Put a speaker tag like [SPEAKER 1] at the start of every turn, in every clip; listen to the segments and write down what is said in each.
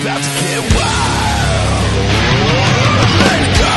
[SPEAKER 1] about to get wild. Let's go.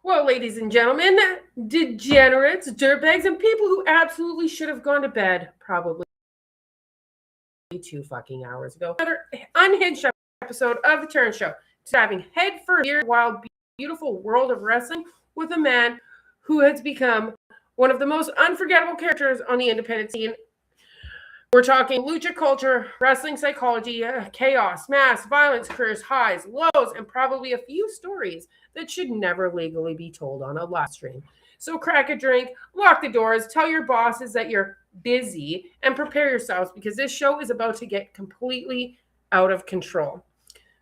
[SPEAKER 2] Well, ladies and gentlemen, degenerates, dirtbags, and people who absolutely should have gone to bed probably 2 fucking hours ago. Another unhinged episode of the Terynn Show. Diving headfirst into the wild, beautiful world of wrestling with a man who has become one of the most unforgettable characters on the independent scene. We're talking lucha culture, wrestling psychology, chaos, mass, violence, careers, highs, lows, and probably a few stories that should never legally be told on a live stream. So crack a drink, lock the doors, tell your bosses that you're busy, and prepare yourselves because this show is about to get completely out of control.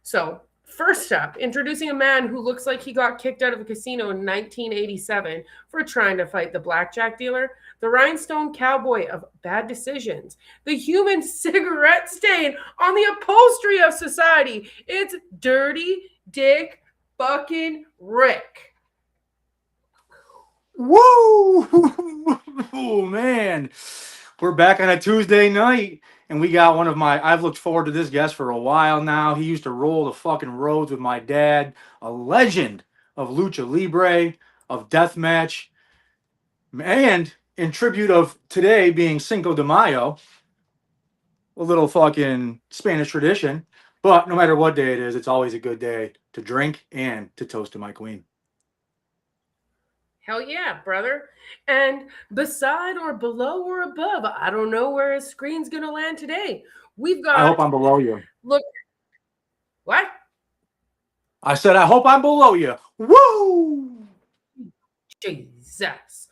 [SPEAKER 2] So first up, introducing a man who looks like he got kicked out of a casino in 1987 for trying to fight the blackjack dealer, the rhinestone cowboy of bad decisions, the human cigarette stain on the upholstery of society. It's Dirty Dick fucking Rick.
[SPEAKER 3] Woo! Oh, man. We're back on a Tuesday night, and we got one of my... I've looked forward to this guest for a while now. He used to roll the fucking roads with my dad, a legend of lucha libre, of deathmatch, and in tribute of today being Cinco de Mayo, a little fucking Spanish tradition. But no matter what day it is, it's always a good day to drink and to toast to my queen.
[SPEAKER 2] Hell yeah, brother. And beside or below or above, I don't know where his screen's going to land today. We've got...
[SPEAKER 3] I hope I'm below you.
[SPEAKER 2] Look. What?
[SPEAKER 3] I said, I hope I'm below you. Woo!
[SPEAKER 2] Jesus.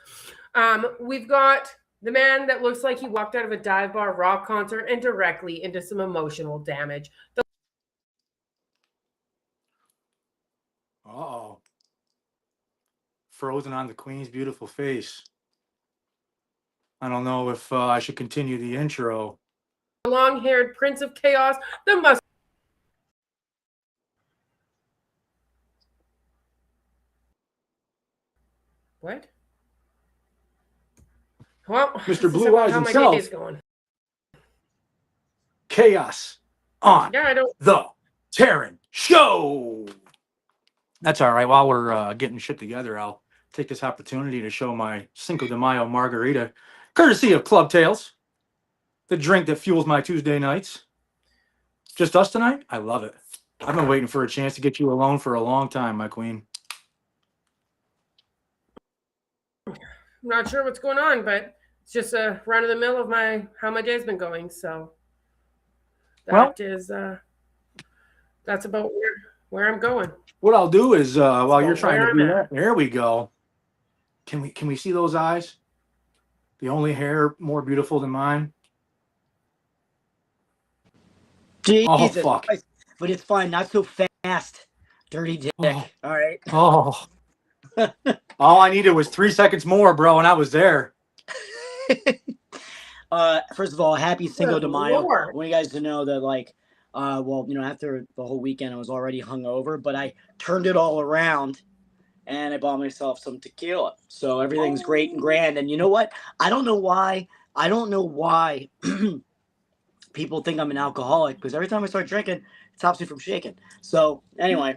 [SPEAKER 2] We've got the man that looks like he walked out of a dive bar rock concert and directly into some emotional damage.
[SPEAKER 3] Uh-oh. Frozen on the queen's beautiful face. I don't know if I should continue the intro.
[SPEAKER 2] The long-haired Prince of Chaos, the must. What? Well,
[SPEAKER 3] Mr. Blue Eyes himself.
[SPEAKER 2] Going.
[SPEAKER 3] Chaos on
[SPEAKER 2] Yeah, I don't.
[SPEAKER 3] the Terynn Show. That's all right. While we're getting shit together, I'll take this opportunity to show my Cinco de Mayo margarita, courtesy of Club Tales, the drink that fuels my Tuesday nights. Just us tonight? I love it. I've been waiting for a chance to get you alone for a long time, my queen.
[SPEAKER 2] I'm not sure what's going on, but it's just a run of the mill of how my day's been going. So that's about where I'm going.
[SPEAKER 3] What I'll do is while you're trying to do that, there we go. Can we see those eyes? The only hair more beautiful than mine.
[SPEAKER 4] Jesus,
[SPEAKER 3] oh fuck!
[SPEAKER 4] Christ. But it's fine. Not so fast, dirty dick.
[SPEAKER 3] Oh.
[SPEAKER 4] All right.
[SPEAKER 3] Oh. All I needed was 3 seconds more, bro, and I was there.
[SPEAKER 4] First of all, happy Cinco de Mayo.
[SPEAKER 2] Lord.
[SPEAKER 4] I want you guys to know that, like, after the whole weekend, I was already hungover, but I turned it all around, and I bought myself some tequila. So everything's great and grand. And you know what? I don't know why people think I'm an alcoholic, because every time I start drinking, it stops me from shaking. So anyway,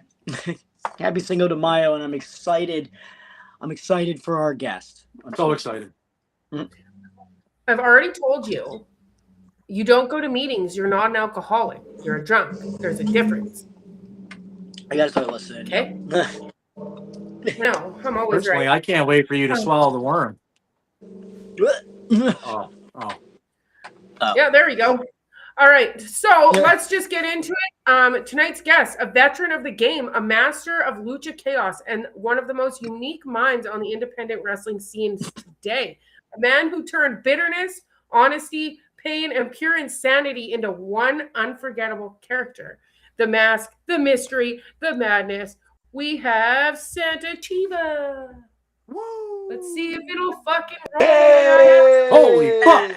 [SPEAKER 4] happy Cinco de Mayo, and I'm excited. I'm excited for our guest.
[SPEAKER 3] I'm so excited.
[SPEAKER 2] I've already told you, you don't go to meetings. You're not an alcoholic. You're a drunk. There's a difference.
[SPEAKER 4] I gotta start listening.
[SPEAKER 2] Okay. No, I'm always
[SPEAKER 3] Personally,
[SPEAKER 2] right.
[SPEAKER 3] I can't wait for you to swallow the worm. Oh.
[SPEAKER 2] Yeah, there we go. All right, so let's just get into it. Tonight's guest, a veteran of the game, a master of lucha chaos, and one of the most unique minds on the independent wrestling scene today. A man who turned bitterness, honesty, pain, and pure insanity into one unforgettable character. The mask, the mystery, the madness. We have Santa Chiva.
[SPEAKER 3] Woo.
[SPEAKER 2] Let's see if it'll fucking roll.
[SPEAKER 1] Hey!
[SPEAKER 3] Holy fuck!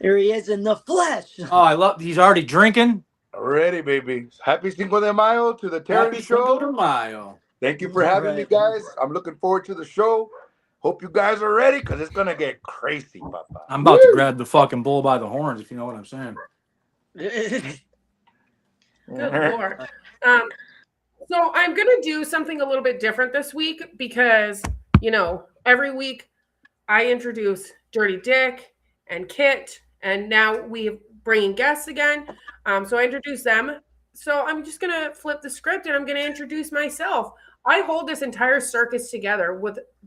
[SPEAKER 4] Here he is in the flesh.
[SPEAKER 3] Oh, I love. He's already drinking.
[SPEAKER 1] Ready, baby. Happy Cinco de Mayo to the
[SPEAKER 3] Happy
[SPEAKER 1] Terynn Show.
[SPEAKER 3] Cinco de Mayo.
[SPEAKER 1] Thank you for having me, guys. I'm looking forward to the show. Hope you guys are ready because it's going to get crazy, Papa.
[SPEAKER 3] I'm about to grab the fucking bull by the horns, if you know what I'm saying.
[SPEAKER 2] Good Lord. So I'm going to do something a little bit different this week because, you know, every week I introduce Dirty Dick and Kit, and now we're bringing guests again. So I introduce them. So I'm just going to flip the script and I'm going to introduce myself. I hold this entire circus together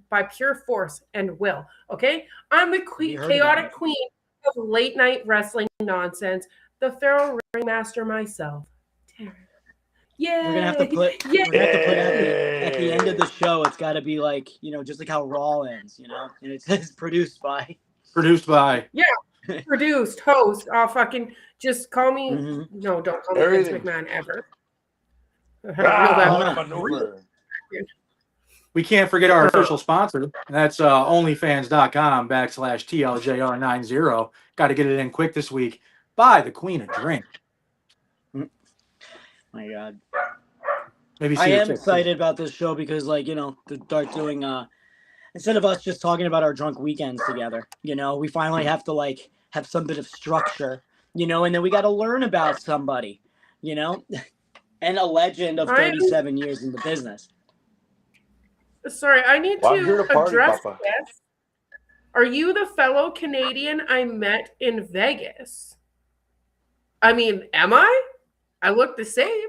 [SPEAKER 2] by pure force and will. Okay? I'm the chaotic queen of late night wrestling nonsense, the feral ringmaster myself. Terynn. Yeah.
[SPEAKER 4] We're gonna have to put at the end of the show. It's got to be like, you know, just like how Raw ends, you know, and it says produced by.
[SPEAKER 2] Yeah. Produced, host. Oh, fucking just call me. No, don't call me Vince McMahon ever.
[SPEAKER 3] We can't forget our official sponsor. That's onlyfans.com/TLJR90. Got to get it in quick this week. Buy the Queen a drink.
[SPEAKER 4] My God.
[SPEAKER 3] Maybe
[SPEAKER 4] I am excited about this show because, like, you know, to start doing instead of us just talking about our drunk weekends together, you know, we finally have to like have some bit of structure, you know, and then we got to learn about somebody, you know, and a legend of 37 years in the business.
[SPEAKER 2] Sorry, I need to address this. Are you the fellow Canadian I met in Vegas? I mean, am I? I look the same,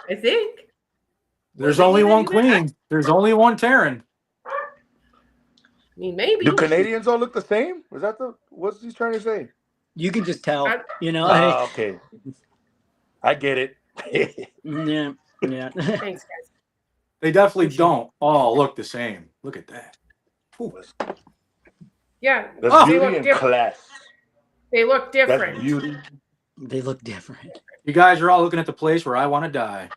[SPEAKER 2] I think.
[SPEAKER 3] There's only one Queen. There's only one Terynn.
[SPEAKER 2] I mean, maybe.
[SPEAKER 1] Do Canadians all look the same? Is that what's he trying to say?
[SPEAKER 4] You can just tell, you know.
[SPEAKER 1] Okay. I get it.
[SPEAKER 4] Yeah.
[SPEAKER 2] Thanks, guys.
[SPEAKER 3] They definitely don't all look the same. Look at that. Ooh.
[SPEAKER 2] Yeah.
[SPEAKER 1] That's beauty and class.
[SPEAKER 2] They look different.
[SPEAKER 1] That's beauty.
[SPEAKER 4] They look different.
[SPEAKER 3] You guys are all looking at the place where I want to die.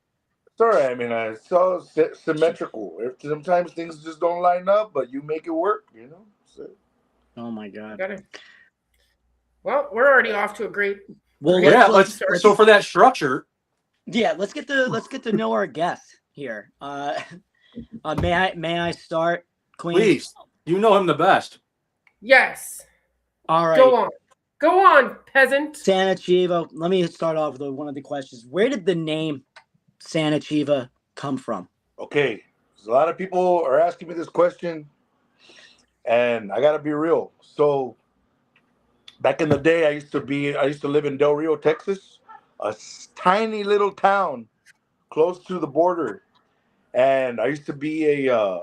[SPEAKER 1] Sorry, I mean, it's so symmetrical. Sometimes things just don't line up, but you make it work, you know? So.
[SPEAKER 4] Oh, my God.
[SPEAKER 2] Well, we're already off to a great...
[SPEAKER 3] Well, yeah, let's so for that structure...
[SPEAKER 4] Yeah, let's get to know our guest here. May I start, Queen?
[SPEAKER 3] Please. You know him the best.
[SPEAKER 2] Yes.
[SPEAKER 4] All right.
[SPEAKER 2] Go on, peasant.
[SPEAKER 4] Santa Chiva. Let me start off with one of the questions. Where did the name Santa Chiva come from?
[SPEAKER 1] Okay. A lot of people are asking me this question, and I got to be real. So back in the day, I used to live in Del Rio, Texas, a tiny little town close to the border. And I used to be a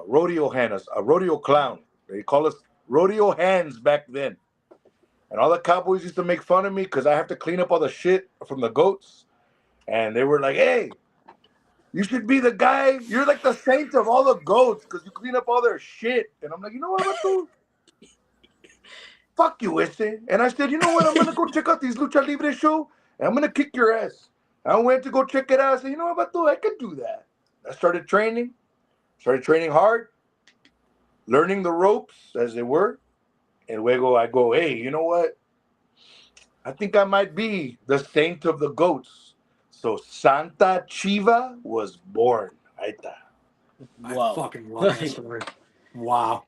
[SPEAKER 1] rodeo hand, a rodeo clown. They call us rodeo hands back then. And all the cowboys used to make fun of me because I have to clean up all the shit from the goats. And they were like, hey, you should be the guy. You're like the saint of all the goats because you clean up all their shit. And I'm like, you know what I'm going to do? Fuck you, ese. And I said, you know what? I'm going to go check out these Lucha Libre show. And I'm going to kick your ass. I went to go check it out. I said, you know what, Bato? I could do that. I started training hard, learning the ropes as they were. And luego I go, hey, you know what? I think I might be the saint of the goats. So Santa Chiva was born. Ahí está.
[SPEAKER 3] I fucking love that story. Wow.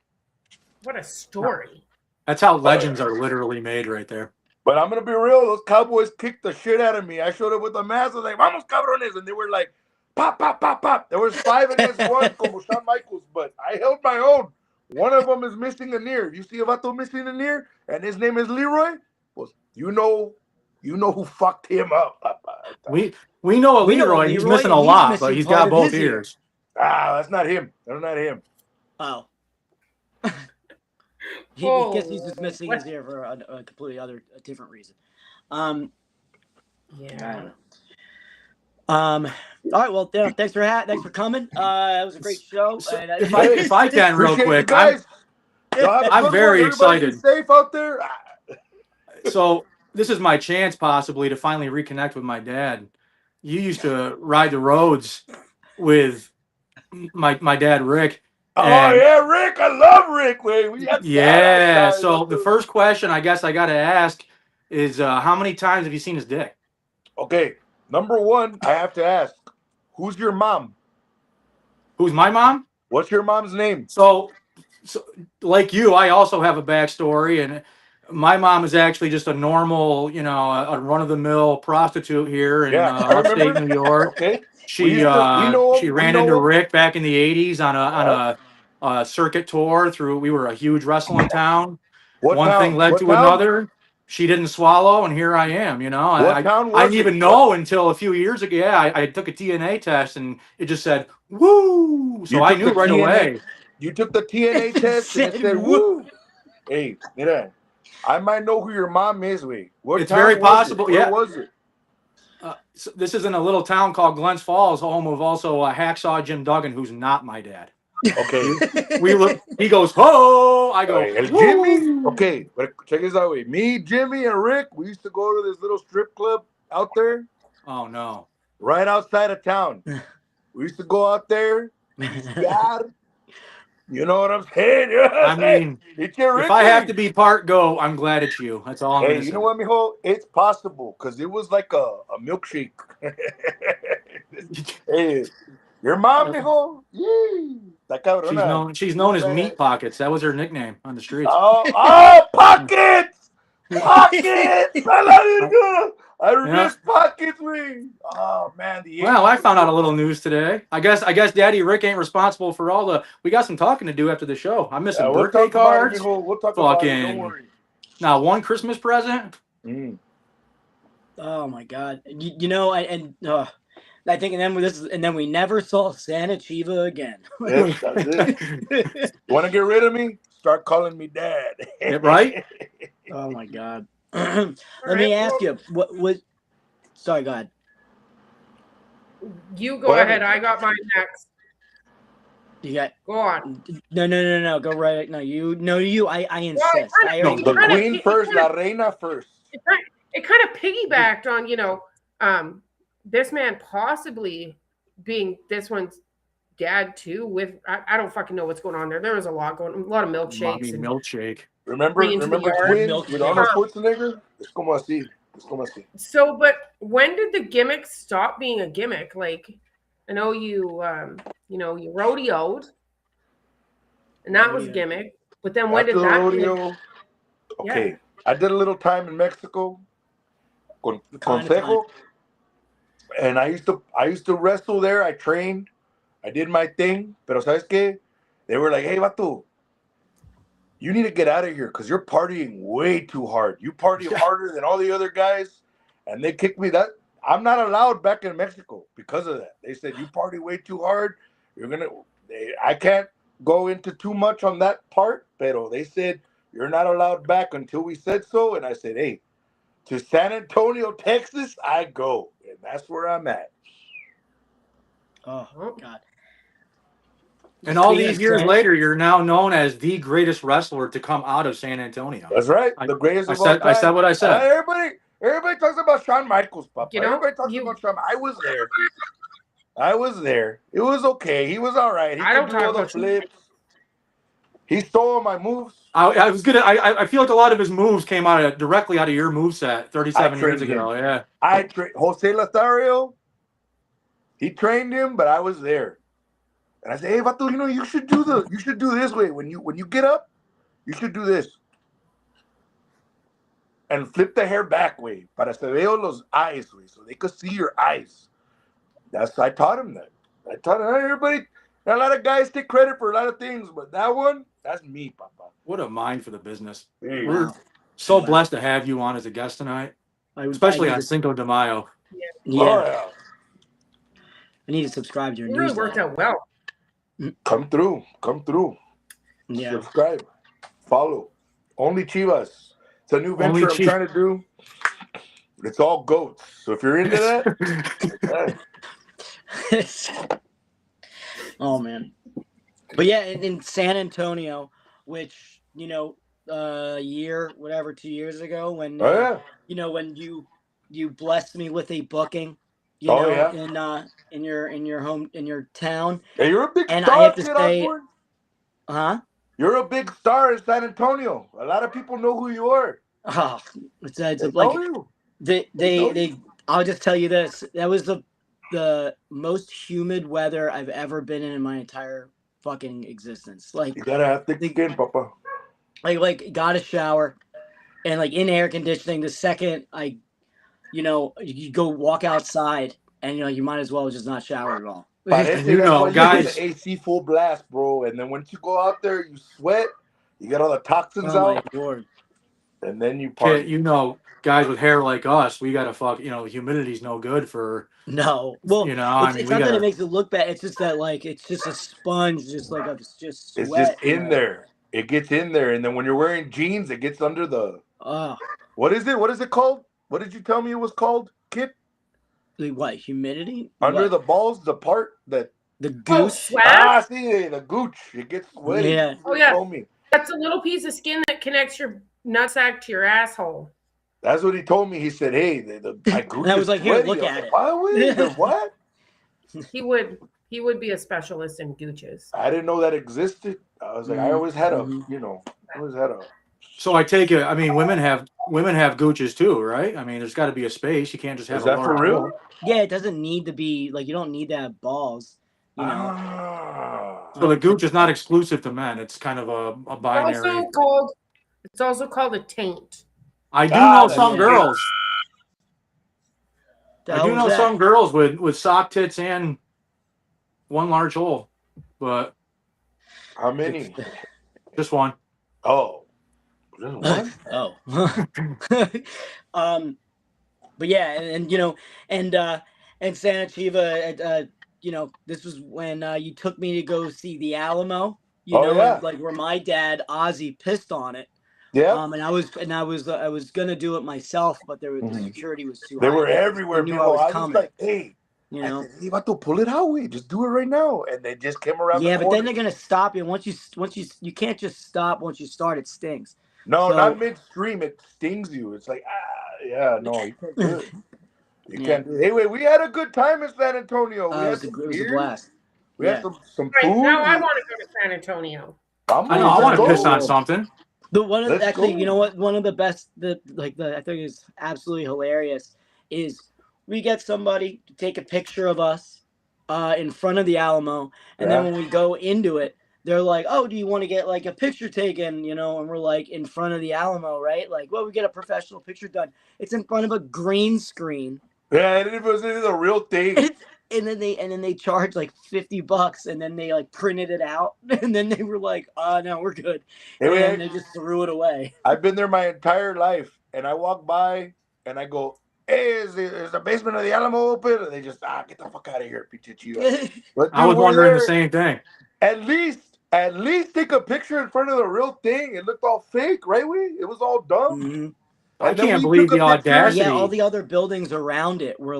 [SPEAKER 2] What a story.
[SPEAKER 3] That's how legends are literally made right there.
[SPEAKER 1] But I'm going to be real. Those cowboys kicked the shit out of me. I showed up with a mask. I was like, vamos, cabrones. And they were like, pop, pop, pop, pop. There was 5 against 1, como Shawn Michaels. But I held my own. One of them is missing an ear. You see a vato missing an ear? And his name is Leroy? Well, you know who fucked him up, Papa.
[SPEAKER 3] We know a Leroy. He's missing a lot, but he's got both ears.
[SPEAKER 1] That's not him. That's not him.
[SPEAKER 4] Oh. He guess he's just missing his ear for a completely a different reason. I don't know. All right. Well, thanks for coming. It was a great show.
[SPEAKER 3] So,
[SPEAKER 4] And,
[SPEAKER 3] if I can, real
[SPEAKER 1] Appreciate you
[SPEAKER 3] quick,
[SPEAKER 1] guys. Y'all have a
[SPEAKER 3] I'm
[SPEAKER 1] good
[SPEAKER 3] very
[SPEAKER 1] one. Everybody
[SPEAKER 3] excited.
[SPEAKER 1] be safe out there.
[SPEAKER 3] So this is my chance, possibly, to finally reconnect with my dad. You used to ride the roads with my dad Rick,
[SPEAKER 1] Oh
[SPEAKER 3] and
[SPEAKER 1] yeah, Rick. I love Rick. Wait, we had badass
[SPEAKER 3] yeah.
[SPEAKER 1] guys
[SPEAKER 3] So
[SPEAKER 1] out
[SPEAKER 3] the
[SPEAKER 1] there.
[SPEAKER 3] first question I guess I got to ask is, how many times have you seen his dick?
[SPEAKER 1] Okay, number one, I have to ask, who's your mom?
[SPEAKER 3] Who's my mom?
[SPEAKER 1] What's your mom's name?
[SPEAKER 3] So like you, I also have a backstory, and my mom is actually just a normal, a run-of-the-mill prostitute here in
[SPEAKER 1] Yeah, I
[SPEAKER 3] upstate
[SPEAKER 1] remember.
[SPEAKER 3] New York.
[SPEAKER 1] Okay,
[SPEAKER 3] She
[SPEAKER 1] we know
[SPEAKER 3] she
[SPEAKER 1] him. We
[SPEAKER 3] ran into
[SPEAKER 1] know him.
[SPEAKER 3] Rick back in the '80s on
[SPEAKER 1] Yeah.
[SPEAKER 3] a circuit tour through. We were a huge wrestling town.
[SPEAKER 1] What
[SPEAKER 3] One thing
[SPEAKER 1] town?
[SPEAKER 3] led
[SPEAKER 1] What
[SPEAKER 3] to
[SPEAKER 1] town?
[SPEAKER 3] another. She didn't swallow, and here I am.
[SPEAKER 1] What town
[SPEAKER 3] I
[SPEAKER 1] was
[SPEAKER 3] didn't
[SPEAKER 1] it?
[SPEAKER 3] even know until a few years ago. Yeah, I took a DNA test, and it just said "woo," so
[SPEAKER 1] You
[SPEAKER 3] I
[SPEAKER 1] took
[SPEAKER 3] knew
[SPEAKER 1] the
[SPEAKER 3] right
[SPEAKER 1] TNA.
[SPEAKER 3] away.
[SPEAKER 1] You took the TNA
[SPEAKER 4] it just
[SPEAKER 1] test and it
[SPEAKER 4] said,
[SPEAKER 1] said
[SPEAKER 4] "Woo."
[SPEAKER 1] woo. Hey, mira, I might know who your mom is. Wait, what
[SPEAKER 3] It's very
[SPEAKER 1] town was it?
[SPEAKER 3] possible.
[SPEAKER 1] Where
[SPEAKER 3] Yeah,
[SPEAKER 1] was it?
[SPEAKER 3] So this is in a little town called Glens Falls, home of also Hacksaw Jim Duggan, who's not my dad.
[SPEAKER 1] Okay.
[SPEAKER 3] We look. He goes, "Ho!" I go,
[SPEAKER 1] El Jimmy?
[SPEAKER 3] "Woo!"
[SPEAKER 1] Okay, but check this out. Way. Me, Jimmy, and Rick, we used to go to this little strip club out there,
[SPEAKER 3] Oh no!
[SPEAKER 1] right outside of town. We used to go out there, pistear. You know what I'm saying? You know what
[SPEAKER 3] I
[SPEAKER 1] I'm saying?
[SPEAKER 3] mean,
[SPEAKER 1] It's your
[SPEAKER 3] if I have
[SPEAKER 1] Ricky.
[SPEAKER 3] to be part go, I'm glad it's you. That's all I'm
[SPEAKER 1] Hey,
[SPEAKER 3] gonna
[SPEAKER 1] you
[SPEAKER 3] say.
[SPEAKER 1] know what, mijo? It's possible because it was like a milkshake. Hey, your mom, mijo? Yee. Está cabrona.
[SPEAKER 3] She's
[SPEAKER 1] She's
[SPEAKER 3] known as
[SPEAKER 1] badass.
[SPEAKER 3] Meat Pockets. That was her nickname on the streets.
[SPEAKER 1] Oh, pockets! Pockets! I love you, girl. I
[SPEAKER 3] Yeah.
[SPEAKER 1] miss pockets, wing. Oh man, the
[SPEAKER 3] Well,
[SPEAKER 1] 80s
[SPEAKER 3] I
[SPEAKER 1] were
[SPEAKER 3] found out
[SPEAKER 1] good.
[SPEAKER 3] a little news today. I guess Daddy Rick ain't responsible for all the. We got some talking to do after the show. I'm missing
[SPEAKER 1] We'll
[SPEAKER 3] birthday
[SPEAKER 1] talk about it,
[SPEAKER 3] cards.
[SPEAKER 1] mijo. We'll talk about it. Don't
[SPEAKER 3] Fucking
[SPEAKER 1] worry.
[SPEAKER 3] now one Christmas present.
[SPEAKER 1] Mm.
[SPEAKER 4] Oh my god! I think, and then we never saw Santa Chiva again.
[SPEAKER 1] That's it. You want to get rid of me? Start calling me dad.
[SPEAKER 3] Right?
[SPEAKER 4] Oh my god!
[SPEAKER 2] All
[SPEAKER 4] Let
[SPEAKER 2] right,
[SPEAKER 4] me ask
[SPEAKER 2] well,
[SPEAKER 4] you, what was? Sorry, go ahead.
[SPEAKER 2] you
[SPEAKER 1] Go
[SPEAKER 2] go
[SPEAKER 1] ahead,
[SPEAKER 2] ahead.
[SPEAKER 1] mijo.
[SPEAKER 2] I got mine next.
[SPEAKER 4] You got
[SPEAKER 2] Go on.
[SPEAKER 4] no. Go right. No, you. I
[SPEAKER 2] Well,
[SPEAKER 4] insist. I
[SPEAKER 3] No,
[SPEAKER 4] already
[SPEAKER 1] The
[SPEAKER 4] know.
[SPEAKER 1] queen first, la reina first.
[SPEAKER 2] it kind of piggybacked on this man possibly being this one's dad too. With I don't fucking know what's going on there. There was a lot going, a lot of
[SPEAKER 3] mommy
[SPEAKER 2] milkshakes and
[SPEAKER 3] milkshake.
[SPEAKER 2] bringing to the
[SPEAKER 1] Remember
[SPEAKER 2] yard.
[SPEAKER 1] twins with
[SPEAKER 4] Milkshake.
[SPEAKER 1] Arnold Schwarzenegger? Es como así. Es como así.
[SPEAKER 2] So, but when did the gimmick stop being a gimmick? Like, I know you rodeoed, and that was a gimmick. But then when
[SPEAKER 1] After
[SPEAKER 2] did
[SPEAKER 1] the
[SPEAKER 2] that gimmick?
[SPEAKER 1] rodeo, okay.
[SPEAKER 2] Yeah.
[SPEAKER 1] I did a little time in Mexico,
[SPEAKER 4] Kind of time.
[SPEAKER 1] Consejo, and I used to wrestle there. I trained, I did my thing. Pero sabes qué? They were like, "Hey, vato, you need to get out of here because you're partying way too hard. You party harder than all the other guys," and they kicked me. That I'm not allowed back in Mexico because of that. They said you party way too hard. I can't go into too much on that part, pero they said you're not allowed back until we said so. And I said, hey, to San Antonio, Texas, I go, and that's where I'm at.
[SPEAKER 4] Oh god!
[SPEAKER 3] And all
[SPEAKER 4] Speaking
[SPEAKER 3] these
[SPEAKER 4] of
[SPEAKER 3] years
[SPEAKER 4] San,
[SPEAKER 3] later, you're now known as the greatest wrestler to come out of San Antonio.
[SPEAKER 1] That's right,
[SPEAKER 3] I,
[SPEAKER 1] the greatest
[SPEAKER 3] I
[SPEAKER 1] of all
[SPEAKER 3] said I said
[SPEAKER 1] time.
[SPEAKER 3] what I said.
[SPEAKER 1] Everybody talks about Shawn Michaels, Papa.
[SPEAKER 2] You know,
[SPEAKER 1] Everybody talks about Shawn. I was there. I was there. It was okay. He was all right. He
[SPEAKER 2] I
[SPEAKER 1] could
[SPEAKER 2] don't
[SPEAKER 1] do all
[SPEAKER 2] talk
[SPEAKER 1] the
[SPEAKER 2] about
[SPEAKER 1] flips. He stole my moves.
[SPEAKER 3] I was gonna. I feel like a lot of his moves came directly out of your moveset
[SPEAKER 1] I
[SPEAKER 3] 37 years
[SPEAKER 1] trained him.
[SPEAKER 3] ago. Yeah.
[SPEAKER 1] Jose Lothario. He trained him, but I was there. And I said, "Hey, Vato, you should do this way when you get up. You should do this and flip the hair back way para se veo los eyes way, so they could see your eyes." I taught him that. I taught him everybody. A lot of guys take credit for a lot of things, but that one, that's me, Papa.
[SPEAKER 3] What a mind for the business.
[SPEAKER 1] Hey,
[SPEAKER 3] We're so blessed to have you on as a guest tonight, especially on Cinco de Mayo.
[SPEAKER 4] Yeah.
[SPEAKER 1] Oh yeah.
[SPEAKER 4] I need to subscribe to your
[SPEAKER 2] it really worked
[SPEAKER 4] newsletter.
[SPEAKER 2] out well.
[SPEAKER 1] Come through.
[SPEAKER 4] Yeah.
[SPEAKER 1] Subscribe. follow. Only Chivas. It's a new
[SPEAKER 3] Only
[SPEAKER 1] venture I'm trying to do. It's all goats. So if you're into that,
[SPEAKER 4] Oh man. But yeah, in San Antonio, which a year, whatever, 2 years ago, when
[SPEAKER 1] oh yeah,
[SPEAKER 4] when you blessed me with a booking,
[SPEAKER 1] oh yeah.
[SPEAKER 4] in your town,
[SPEAKER 1] Hey, you're a big
[SPEAKER 4] and I
[SPEAKER 1] star,
[SPEAKER 4] have to
[SPEAKER 1] kid
[SPEAKER 4] say,
[SPEAKER 1] Osborne.
[SPEAKER 4] huh?
[SPEAKER 1] You're a big star in San Antonio. A lot of people know who you are.
[SPEAKER 4] Oh, it's
[SPEAKER 1] They
[SPEAKER 4] like
[SPEAKER 1] know you.
[SPEAKER 4] they
[SPEAKER 1] They
[SPEAKER 4] they
[SPEAKER 1] know
[SPEAKER 4] they.
[SPEAKER 1] you.
[SPEAKER 4] I'll just tell you this: that was the most humid weather I've ever been in my entire fucking existence.
[SPEAKER 1] You gotta have thick
[SPEAKER 4] The-
[SPEAKER 1] skin, Papa.
[SPEAKER 4] got a shower and in air conditioning. The second you go walk outside and you might as well just not shower at all.
[SPEAKER 1] Parece,
[SPEAKER 3] And
[SPEAKER 1] that's why you put
[SPEAKER 3] guys,
[SPEAKER 1] the AC full blast, bro. And then once you go out there, you sweat, you get all the toxins
[SPEAKER 4] Oh my
[SPEAKER 1] out,
[SPEAKER 4] lord!
[SPEAKER 1] and then you
[SPEAKER 3] kid,
[SPEAKER 1] party.
[SPEAKER 3] guys with hair like us, we gotta humidity's no good for,
[SPEAKER 4] No, well,
[SPEAKER 3] I
[SPEAKER 4] it's
[SPEAKER 3] mean,
[SPEAKER 4] it's
[SPEAKER 3] we
[SPEAKER 4] not that it
[SPEAKER 3] gotta,
[SPEAKER 4] makes it look bad. It's just that it's just a sponge, of just
[SPEAKER 1] It's just
[SPEAKER 4] sweat.
[SPEAKER 1] in there. It gets in there, and then when you're wearing jeans, it gets under the.
[SPEAKER 4] Oh,
[SPEAKER 1] What is it? What is it called? What did you tell me it was called, Kid?
[SPEAKER 4] what humidity?
[SPEAKER 1] Under
[SPEAKER 4] What
[SPEAKER 1] the balls, the part that.
[SPEAKER 4] the
[SPEAKER 2] Oh,
[SPEAKER 4] gooch?
[SPEAKER 2] swag?
[SPEAKER 1] See, the gooch. It gets sweaty.
[SPEAKER 4] Yeah.
[SPEAKER 2] Oh, yeah.
[SPEAKER 1] Told me.
[SPEAKER 2] That's a little piece of skin that connects your nutsack to your asshole.
[SPEAKER 1] That's what he told me. He said, "Hey, my gooch
[SPEAKER 4] And I
[SPEAKER 1] is
[SPEAKER 4] was like, here,
[SPEAKER 1] sweaty."
[SPEAKER 4] look
[SPEAKER 1] I was
[SPEAKER 4] at
[SPEAKER 1] like,
[SPEAKER 4] it.
[SPEAKER 1] "Why? Wait, the what?"
[SPEAKER 2] He would be a specialist in gooches.
[SPEAKER 1] I didn't know that existed. I was like, I always had a, always had a.
[SPEAKER 3] so I take it, I mean, women have gooches too, right? I mean, there's got to be a space. You can't just
[SPEAKER 1] Is
[SPEAKER 3] have a
[SPEAKER 1] that for
[SPEAKER 3] large
[SPEAKER 1] real?
[SPEAKER 3] hole.
[SPEAKER 4] Yeah, it doesn't need to be you don't need to have balls.
[SPEAKER 1] Ah.
[SPEAKER 3] So the gooch is not exclusive to men. It's kind of a binary.
[SPEAKER 2] It's also called a taint.
[SPEAKER 3] I do
[SPEAKER 1] Ah,
[SPEAKER 3] know
[SPEAKER 1] that's
[SPEAKER 3] some
[SPEAKER 4] Yeah.
[SPEAKER 1] it.
[SPEAKER 3] girls.
[SPEAKER 4] The
[SPEAKER 3] I
[SPEAKER 4] hell
[SPEAKER 3] do
[SPEAKER 4] was
[SPEAKER 3] know
[SPEAKER 4] that?
[SPEAKER 3] some girls with sock tits and one large hole, but
[SPEAKER 1] How many?
[SPEAKER 3] just one.
[SPEAKER 1] Oh, just one.
[SPEAKER 4] Oh. But yeah, and Santa Chiva, this was when you took me to go see the Alamo,
[SPEAKER 1] Oh yeah,
[SPEAKER 4] and where my dad Ozzy pissed on it.
[SPEAKER 1] yep.
[SPEAKER 4] I was gonna do it myself, but the
[SPEAKER 1] Mhm.
[SPEAKER 4] security was too
[SPEAKER 1] They
[SPEAKER 4] high
[SPEAKER 1] were
[SPEAKER 4] because they
[SPEAKER 1] everywhere,
[SPEAKER 4] knew I
[SPEAKER 1] people.
[SPEAKER 4] was
[SPEAKER 1] I was
[SPEAKER 4] coming.
[SPEAKER 1] like, hey,
[SPEAKER 4] You
[SPEAKER 1] I
[SPEAKER 4] know.
[SPEAKER 1] said, hey, Vato, pull it out, wait, just do it right now. And they just came around the
[SPEAKER 4] Yeah, but then
[SPEAKER 1] corner.
[SPEAKER 4] they're gonna stop you. And once you can't just stop once you start. It stings.
[SPEAKER 1] No, not
[SPEAKER 4] So
[SPEAKER 1] midstream. It stings you. It's like, yeah, no, you can't do it. You
[SPEAKER 4] yeah,
[SPEAKER 1] can't do it. Hey, wait, we had a good time in San Antonio. We had
[SPEAKER 4] it
[SPEAKER 1] some
[SPEAKER 4] was a
[SPEAKER 1] beers.
[SPEAKER 4] blast.
[SPEAKER 1] We had
[SPEAKER 4] Yeah.
[SPEAKER 1] some
[SPEAKER 2] Right now, I
[SPEAKER 1] food.
[SPEAKER 2] want to go to San Antonio.
[SPEAKER 3] I know.
[SPEAKER 1] Vamos,
[SPEAKER 3] I
[SPEAKER 1] let's
[SPEAKER 3] want to
[SPEAKER 4] It
[SPEAKER 3] piss
[SPEAKER 4] was
[SPEAKER 3] on
[SPEAKER 1] go.
[SPEAKER 4] good.
[SPEAKER 3] something.
[SPEAKER 1] Let's
[SPEAKER 4] Actually, you know
[SPEAKER 1] go.
[SPEAKER 4] what? One of the best, I think is absolutely hilarious is we get somebody to take a picture of us, in front of the Alamo, and then
[SPEAKER 1] Yeah.
[SPEAKER 4] when we go into it, they're like, "Oh, do you want to get a picture taken?" And we're like in front of the Alamo, right? Well, we get a professional picture done. It's in front of a green screen.
[SPEAKER 1] Yeah, it was a real thing.
[SPEAKER 4] And then they charged like $50, and then they printed it out, and then they were like, no, we're good,"
[SPEAKER 1] Hey,
[SPEAKER 4] and
[SPEAKER 1] wait,
[SPEAKER 4] they just threw it away.
[SPEAKER 1] I've been there my entire life, and I walk by and I go, "Hey, is the basement of the Alamo open?" And they just get the fuck out of here, Pichichio. But
[SPEAKER 3] I
[SPEAKER 1] dude,
[SPEAKER 3] was
[SPEAKER 1] we're
[SPEAKER 3] wondering the
[SPEAKER 1] there.
[SPEAKER 3] same thing.
[SPEAKER 1] At least take a picture in front of the real thing. It looked all fake, right? It was all dumb.
[SPEAKER 4] hmm
[SPEAKER 3] I
[SPEAKER 1] And then
[SPEAKER 3] can't
[SPEAKER 1] we
[SPEAKER 3] believe
[SPEAKER 1] took a
[SPEAKER 3] the
[SPEAKER 1] picture.
[SPEAKER 4] Yeah, all
[SPEAKER 3] audacity.
[SPEAKER 4] the other buildings around it were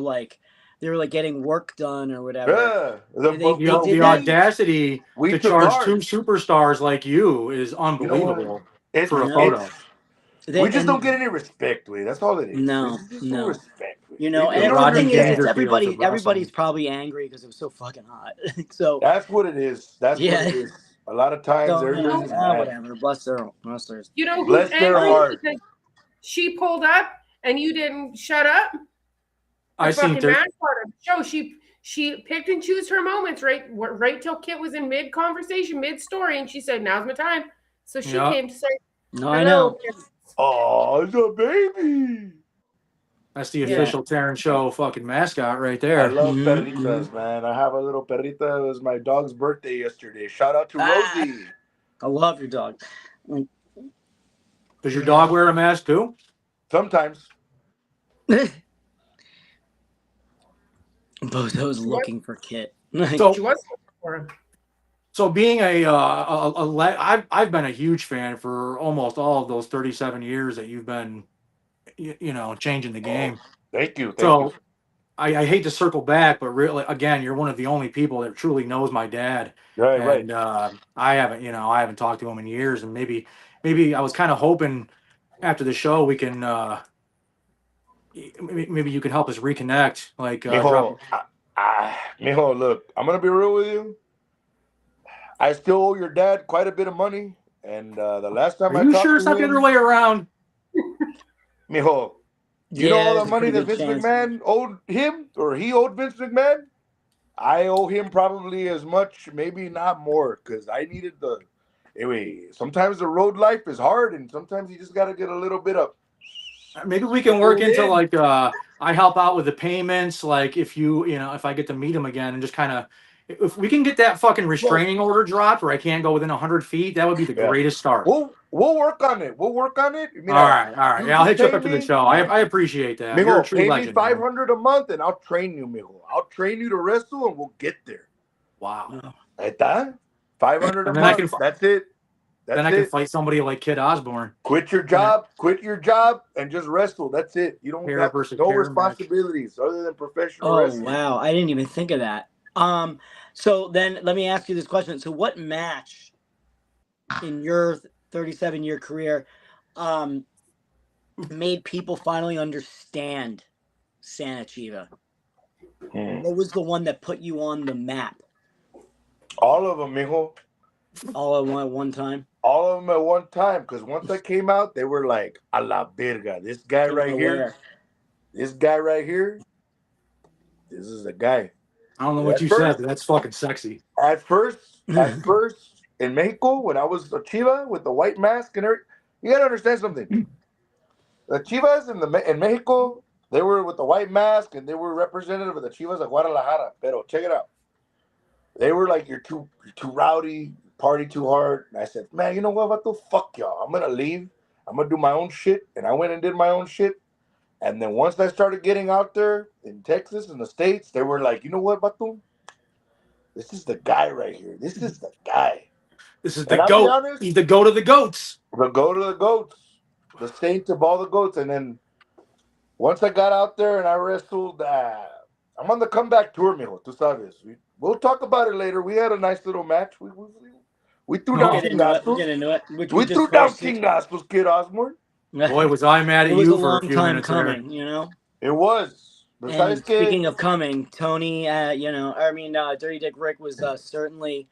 [SPEAKER 4] they were getting work done or whatever.
[SPEAKER 1] Yeah,
[SPEAKER 4] And they
[SPEAKER 3] The
[SPEAKER 4] did that.
[SPEAKER 3] audacity
[SPEAKER 1] we
[SPEAKER 3] to
[SPEAKER 1] took
[SPEAKER 3] charge two
[SPEAKER 1] ours.
[SPEAKER 3] superstars like you is
[SPEAKER 1] You know what?
[SPEAKER 3] unbelievable
[SPEAKER 1] It's
[SPEAKER 3] for
[SPEAKER 4] I
[SPEAKER 3] a
[SPEAKER 4] know.
[SPEAKER 3] photo.
[SPEAKER 1] it's we
[SPEAKER 4] They
[SPEAKER 1] just don't
[SPEAKER 4] and
[SPEAKER 1] get any respect, Wade. That's all it is.
[SPEAKER 4] No,
[SPEAKER 1] It's just no
[SPEAKER 4] no.
[SPEAKER 1] respect. Wade. Leave me
[SPEAKER 4] And the
[SPEAKER 1] alone.
[SPEAKER 3] Rodney
[SPEAKER 4] thing is, it's
[SPEAKER 3] Dangerfields of
[SPEAKER 4] everybody. Everybody's
[SPEAKER 3] wrestling.
[SPEAKER 4] probably angry because it was so fucking hot. So
[SPEAKER 1] That's what it is. That's what
[SPEAKER 4] yeah.
[SPEAKER 1] it is. A lot of times
[SPEAKER 4] So
[SPEAKER 1] everybody's mad.
[SPEAKER 4] whatever. Bless their.
[SPEAKER 2] You know who's
[SPEAKER 1] Bless their
[SPEAKER 2] angry
[SPEAKER 1] heart.
[SPEAKER 2] because she pulled up and you didn't shut up? The
[SPEAKER 3] I seen
[SPEAKER 2] fucking
[SPEAKER 3] Ter-
[SPEAKER 2] match part of the show. She picked and chose her moments right till Kit was in mid conversation, mid story, and she said, "Now's my time." So she
[SPEAKER 3] yeah,
[SPEAKER 2] came to say,
[SPEAKER 4] No, I
[SPEAKER 2] "Hello."
[SPEAKER 4] know.
[SPEAKER 1] Oh, it's a baby.
[SPEAKER 3] that's the
[SPEAKER 2] Yeah.
[SPEAKER 3] official Teryn Show fucking mascot right
[SPEAKER 1] I
[SPEAKER 3] there.
[SPEAKER 1] love
[SPEAKER 4] Mm-hmm.
[SPEAKER 1] perritas, man. I have a little perrita. It was my dog's birthday yesterday. Shout out to
[SPEAKER 4] Ah,
[SPEAKER 1] Rosie.
[SPEAKER 4] I love your dog.
[SPEAKER 3] Does your dog wear a mask too?
[SPEAKER 1] Sometimes.
[SPEAKER 4] Bozo's looking for Kit.
[SPEAKER 3] So
[SPEAKER 2] She was looking for him.
[SPEAKER 3] So being I've been a huge fan for almost all of those 37 years that you've been, changing the game.
[SPEAKER 1] Thank you.
[SPEAKER 3] So I hate to circle back, but really, again, you're one of the only people that truly knows my dad.
[SPEAKER 1] Right.
[SPEAKER 3] And I haven't talked to him in years, and maybe I was kind of hoping after the show we can maybe you can help us reconnect. Like
[SPEAKER 1] Mijo, mijo, look, I'm gonna be real with you. I still owe your dad quite a bit of money, and the last time
[SPEAKER 3] Are
[SPEAKER 1] I
[SPEAKER 3] you
[SPEAKER 1] talked
[SPEAKER 3] sure it's
[SPEAKER 1] to
[SPEAKER 3] not the other
[SPEAKER 1] him,
[SPEAKER 3] way around?
[SPEAKER 1] mijo, you know
[SPEAKER 4] Yeah,
[SPEAKER 1] all the
[SPEAKER 4] there's a
[SPEAKER 1] money
[SPEAKER 4] pretty
[SPEAKER 1] that
[SPEAKER 4] good
[SPEAKER 1] Vince
[SPEAKER 4] chance.
[SPEAKER 1] McMahon owed him, or he owed Vince McMahon. I owe him probably as much, maybe not more, because I needed the. Anyway, sometimes the road life is hard, and sometimes you just got to get a little bit of.
[SPEAKER 3] Maybe we can work into like I help out with the payments. Like if if I get to meet him again and just kind of if we can get that fucking restraining order dropped where I can't go within 100 feet, that would be the
[SPEAKER 1] Yeah.
[SPEAKER 3] greatest start.
[SPEAKER 1] We'll work on it. We'll work on it.
[SPEAKER 3] All right.
[SPEAKER 1] You
[SPEAKER 3] Yeah, I'll
[SPEAKER 1] just
[SPEAKER 3] hit you up
[SPEAKER 1] pay
[SPEAKER 3] after the
[SPEAKER 1] me.
[SPEAKER 3] show. I appreciate that. You're a
[SPEAKER 1] Mijo,
[SPEAKER 3] true
[SPEAKER 1] pay me
[SPEAKER 3] legend, man.
[SPEAKER 1] $500 a month, and I'll train you, mijo. I'll train you to wrestle, and we'll get there.
[SPEAKER 3] Wow.
[SPEAKER 1] Ahí está. 500 a
[SPEAKER 3] And then I
[SPEAKER 1] month.
[SPEAKER 3] can
[SPEAKER 1] That's it.
[SPEAKER 3] then
[SPEAKER 1] That's
[SPEAKER 3] I can
[SPEAKER 1] it.
[SPEAKER 3] fight somebody like Kid Osborne.
[SPEAKER 1] Quit your job, and just wrestle. That's it. You don't
[SPEAKER 3] Hair
[SPEAKER 1] have
[SPEAKER 3] versus
[SPEAKER 1] no
[SPEAKER 3] hair match.
[SPEAKER 1] responsibilities other than professional
[SPEAKER 4] Oh
[SPEAKER 1] wrestling.
[SPEAKER 4] wow, I didn't even think of that. So then let me ask you this question. So what match in your 37-year career made people finally understand Santa Chiva? What was the one that put you on the map?
[SPEAKER 1] All of them, mijo.
[SPEAKER 4] All at one time?
[SPEAKER 1] All of them at one time. Because once I came out, they were like, a la verga. This guy right here, this is the guy.
[SPEAKER 3] I don't know what you said, but that's fucking sexy.
[SPEAKER 1] At first, in Mexico, when I was a Chiva with the white mask and everything, you gotta understand something. The Chivas in Mexico, they were with the white mask and they were representative of the Chivas of Guadalajara. Pero check it out. They were like, you're too rowdy, party too hard. And I said, man, you know what? Fuck y'all. I'm gonna leave. I'm gonna do my own shit. And I went and did my own shit. And then once I started getting out there in Texas and the States, they were like, you know what, Batum? This is the guy right here. This is the guy.
[SPEAKER 3] This is
[SPEAKER 1] And
[SPEAKER 3] the
[SPEAKER 1] I'll be
[SPEAKER 3] goat.
[SPEAKER 1] honest,
[SPEAKER 3] He's the goat of the goats.
[SPEAKER 1] the goat of the goats, the saint of all the goats. And then once I got out there and I wrestled, I'm on the comeback tour, mijo. Tú sabes. We'll talk about it later. We had a nice little match. We threw down chingazos.
[SPEAKER 4] We'll get into it.
[SPEAKER 1] We threw down chingazos, Kid Osborne.
[SPEAKER 3] Boy, was I mad at
[SPEAKER 4] It was
[SPEAKER 3] you
[SPEAKER 4] a
[SPEAKER 3] for a
[SPEAKER 4] long
[SPEAKER 3] few
[SPEAKER 4] time
[SPEAKER 3] minutes
[SPEAKER 4] coming,
[SPEAKER 3] there.
[SPEAKER 1] It was.
[SPEAKER 4] And speaking of coming, Tony, Dirty Dick Rick was certainly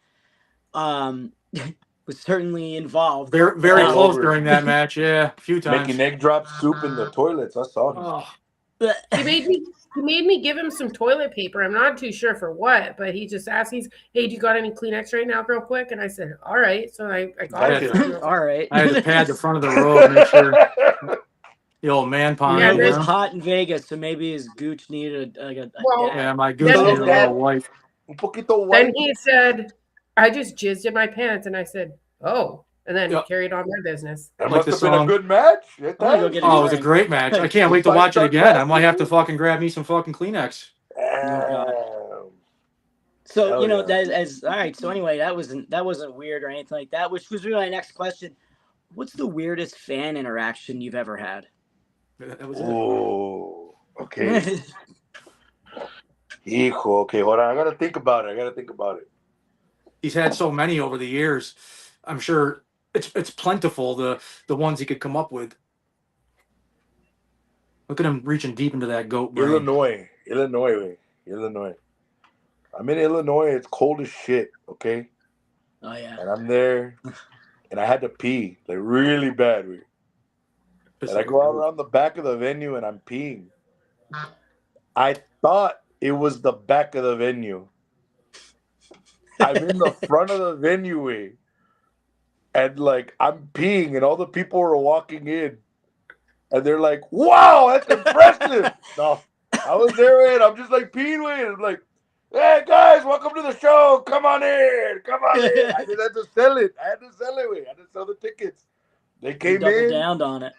[SPEAKER 4] involved.
[SPEAKER 3] Very close during that match, yeah, a few times.
[SPEAKER 1] Making egg drop soup in the toilets. I saw him.
[SPEAKER 3] Oh.
[SPEAKER 2] He made me give him some toilet paper. I'm not too sure for what, but he just asked, hey, do you got any Kleenex right now, real quick? And I said, all right. So I got it.
[SPEAKER 4] All right.
[SPEAKER 3] I had to pad the front of the road, make sure the old man pond.
[SPEAKER 4] Yeah, it was hot in Vegas, so maybe his gooch needed
[SPEAKER 3] my gooch needed a little white.
[SPEAKER 2] Then he said, I just jizzed in my pants, and I said, oh. And then carried on my business.
[SPEAKER 1] That must have been a good match.
[SPEAKER 3] It was a great match. I can't wait to watch it again. I might have to fucking grab me some fucking Kleenex.
[SPEAKER 4] So all right. So anyway, that wasn't weird or anything like that. Which was really my next question. What's the weirdest fan interaction you've ever had?
[SPEAKER 3] That was it.
[SPEAKER 1] Oh, okay. Hijo, okay, hold on. I gotta think about it.
[SPEAKER 3] He's had so many over the years. I'm sure it's plentiful, the ones he could come up with. Look at him reaching deep into that goat brain.
[SPEAKER 1] Illinois. I'm in Illinois. It's cold as shit, okay?
[SPEAKER 4] Oh, yeah.
[SPEAKER 1] And I'm there, and I had to pee, like, really bad. And I go out around the back of the venue, and I'm peeing. I thought it was the back of the venue. I'm in the front of the venue, and, like, I'm peeing, and all the people are walking in. And they're like, wow, that's impressive. No, I was there, and I'm just, like, peeing, and I'm like, hey, guys, welcome to the show. Come on in. I just had to sell it. I had to sell the tickets. They
[SPEAKER 4] They
[SPEAKER 1] came
[SPEAKER 4] doubled
[SPEAKER 1] in.
[SPEAKER 4] down on it.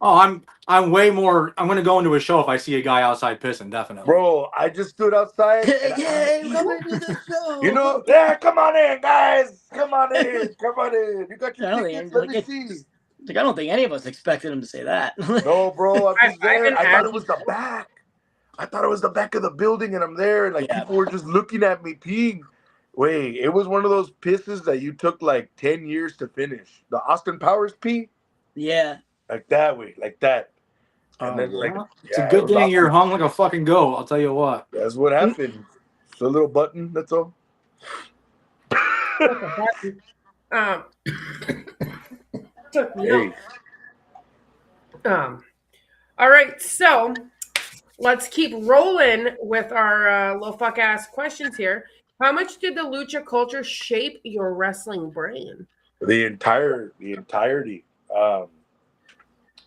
[SPEAKER 3] Oh, I'm way more. I'm gonna go into a show if I see a guy outside pissing. Definitely.
[SPEAKER 1] Bro, I just stood outside and I started
[SPEAKER 4] Yay,
[SPEAKER 1] eating.
[SPEAKER 4] coming to the show.
[SPEAKER 1] You know, yeah, come on in, guys. Come on in. Come on in. You got your
[SPEAKER 4] I don't
[SPEAKER 1] tickets?
[SPEAKER 4] think
[SPEAKER 1] Let
[SPEAKER 4] like
[SPEAKER 1] me
[SPEAKER 4] it,
[SPEAKER 1] see.
[SPEAKER 4] like I don't think any of us expected him to say that.
[SPEAKER 1] No, bro, I'm just
[SPEAKER 2] I've
[SPEAKER 1] there.
[SPEAKER 2] been
[SPEAKER 1] I thought it
[SPEAKER 2] asking
[SPEAKER 1] was the back. I thought it was the back of the building, and I'm there, and like
[SPEAKER 4] Yeah.
[SPEAKER 1] people were just looking at me peeing. Wait, it was one of those pisses that you took like 10 years to finish. The Austin Powers pee,
[SPEAKER 4] Yeah.
[SPEAKER 1] like that way, like that. And
[SPEAKER 4] Oh
[SPEAKER 1] then like,
[SPEAKER 4] Lord.
[SPEAKER 3] It's a
[SPEAKER 1] yeah, it
[SPEAKER 3] good
[SPEAKER 1] was
[SPEAKER 3] thing you're
[SPEAKER 1] awesome.
[SPEAKER 3] hung like a fucking goat. I'll tell you what.
[SPEAKER 1] That's what happened. It's a little button. That's all.
[SPEAKER 2] Took me
[SPEAKER 1] Hey,
[SPEAKER 2] out. All right, so let's keep rolling with our low fuck ass questions here. How much did the lucha culture shape your wrestling brain?
[SPEAKER 1] the entirety. Um,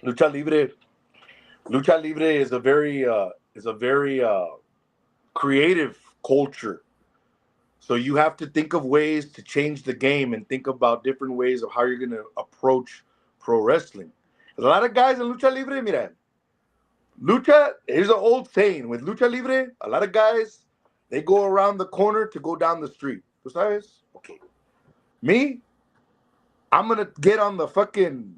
[SPEAKER 1] lucha libre, lucha libre is a very creative culture. So you have to think of ways to change the game and think about different ways of how you're gonna approach pro wrestling. A lot of guys in lucha libre, mira, lucha. Here's an old saying with lucha libre. A lot of guys they go around the corner to go down the street. ¿Tú sabes? Okay. Me, I'm gonna get on the fucking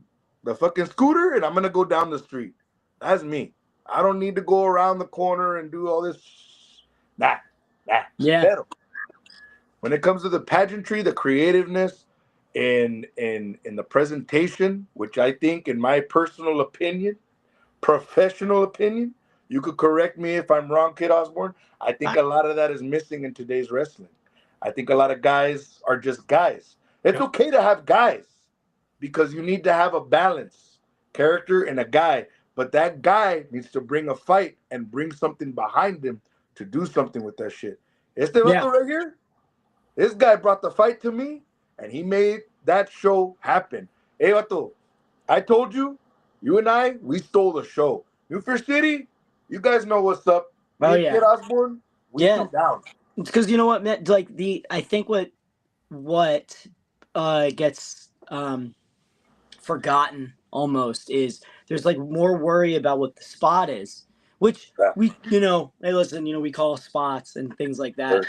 [SPEAKER 1] scooter and I'm gonna go down the street. That's me. I don't need to go around the corner and do all this. Nah, nah.
[SPEAKER 4] Yeah.
[SPEAKER 1] Zero. When it comes to the pageantry, the creativeness, in the presentation, which I think, in my personal opinion, professional opinion, you could correct me if I'm wrong, Kid Osborne. I think a lot of that is missing in today's wrestling. I think a lot of guys are just guys. It's
[SPEAKER 3] Yep.
[SPEAKER 1] okay to have guys because you need to have a balance, character and a guy. But that guy needs to bring a fight and bring something behind him to do something with that shit. Este
[SPEAKER 4] Yeah.
[SPEAKER 1] vato right here, this guy brought the fight to me, and he made that show happen. Hey, vato, I told you, you and I, we stole the show. New Fish City, you guys know what's up.
[SPEAKER 4] Oh
[SPEAKER 1] Me and
[SPEAKER 4] yeah.
[SPEAKER 1] Kid Osborne, we
[SPEAKER 4] Yeah.
[SPEAKER 1] threw down.
[SPEAKER 4] It's because you know what, man. Like I think what gets forgotten almost is there's like more worry about what the spot is, which
[SPEAKER 1] Yeah.
[SPEAKER 4] we hey listen, we call spots and things like that.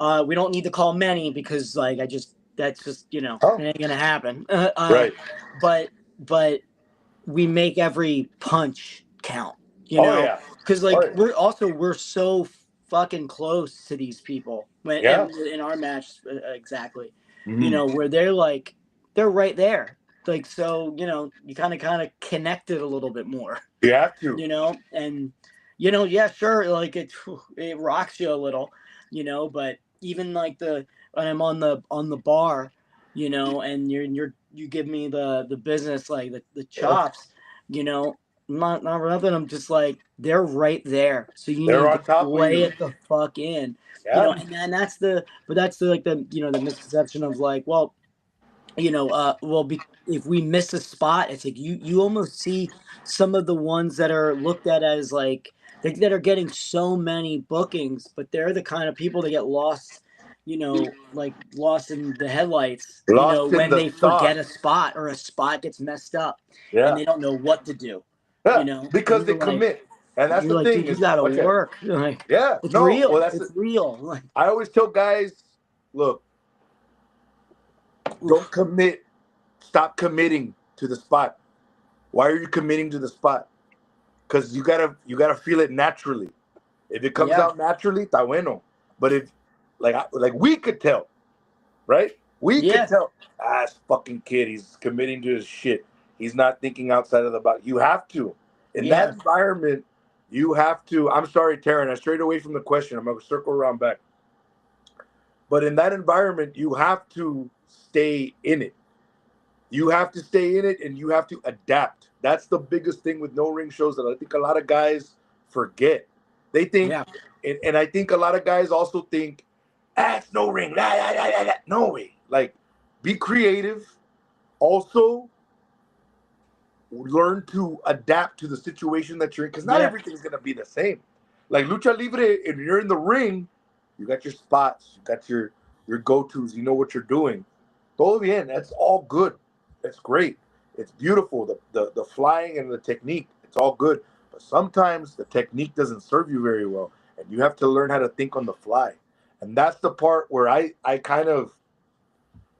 [SPEAKER 1] Right.
[SPEAKER 4] We don't need to call many because like that's just
[SPEAKER 1] Oh.
[SPEAKER 4] it ain't gonna happen.
[SPEAKER 1] Right.
[SPEAKER 4] But we make every punch count,
[SPEAKER 1] Oh, yeah.
[SPEAKER 4] because like
[SPEAKER 1] Oh, yeah.
[SPEAKER 4] we're so fucking close to these people when
[SPEAKER 1] Yeah.
[SPEAKER 4] in our match exactly,
[SPEAKER 1] Mhm.
[SPEAKER 4] where they're right there, like, so you kind of connected a little bit more,
[SPEAKER 1] You have to.
[SPEAKER 4] and yeah, sure, like it rocks you a little, but even like when I'm on the bar, and you give me the business, like the chops, not nothing. I'm just like, they're right there, so you
[SPEAKER 1] They're
[SPEAKER 4] need to
[SPEAKER 1] on top of
[SPEAKER 4] lay
[SPEAKER 1] you.
[SPEAKER 4] it the fuck in,
[SPEAKER 1] Yeah.
[SPEAKER 4] and that's the like the misconception of like, well, if we miss a spot, it's like you almost see some of the ones that are looked at as like that are getting so many bookings, but they're the kind of people that get lost, like lost in the headlights,
[SPEAKER 1] Lost in
[SPEAKER 4] when
[SPEAKER 1] the
[SPEAKER 4] they forget
[SPEAKER 1] sauce.
[SPEAKER 4] a spot or a spot gets messed up and
[SPEAKER 1] Yeah.
[SPEAKER 4] they don't know what to do,
[SPEAKER 1] Yeah.
[SPEAKER 4] and
[SPEAKER 1] Because they
[SPEAKER 4] you're like,
[SPEAKER 1] commit. And that's the thing
[SPEAKER 4] dude, you
[SPEAKER 1] is,
[SPEAKER 4] gotta
[SPEAKER 1] watch it.
[SPEAKER 4] work. Like,
[SPEAKER 1] Yeah.
[SPEAKER 4] it's
[SPEAKER 1] No. Well,
[SPEAKER 4] real.
[SPEAKER 1] that's
[SPEAKER 4] It's
[SPEAKER 1] it.
[SPEAKER 4] real. Like,
[SPEAKER 1] I always tell guys, look, don't commit. Stop committing to the spot. Why are you committing to the spot? Because you gotta feel it naturally. If it comes
[SPEAKER 4] yeah,
[SPEAKER 1] out naturally, está bueno. But if like we could tell, right? We could
[SPEAKER 4] yeah,
[SPEAKER 1] tell. This fucking kid, he's committing to his shit. He's not thinking outside of the box. You have to. In that
[SPEAKER 4] yeah,
[SPEAKER 1] environment, you have to. I'm sorry, Teryn. I strayed away from the question. I'm gonna circle around back. But in that environment, you have to stay in it. You have to stay in it and you have to adapt. That's the biggest thing with no ring shows that I think a lot of guys forget. They think,
[SPEAKER 4] yeah,
[SPEAKER 1] and I think a lot of guys also think, it's no ring. No way. Like, be creative. Also, learn to adapt to the situation that you're in because not
[SPEAKER 4] yeah,
[SPEAKER 1] everything's going to be the same. Like Lucha Libre, if you're in the ring, you got your spots, you got your go-tos, you know what you're doing. Todo bien. That's all good. That's great. It's beautiful. The flying and the technique, it's all good. But sometimes the technique doesn't serve you very well, and you have to learn how to think on the fly. And that's the part where I kind of,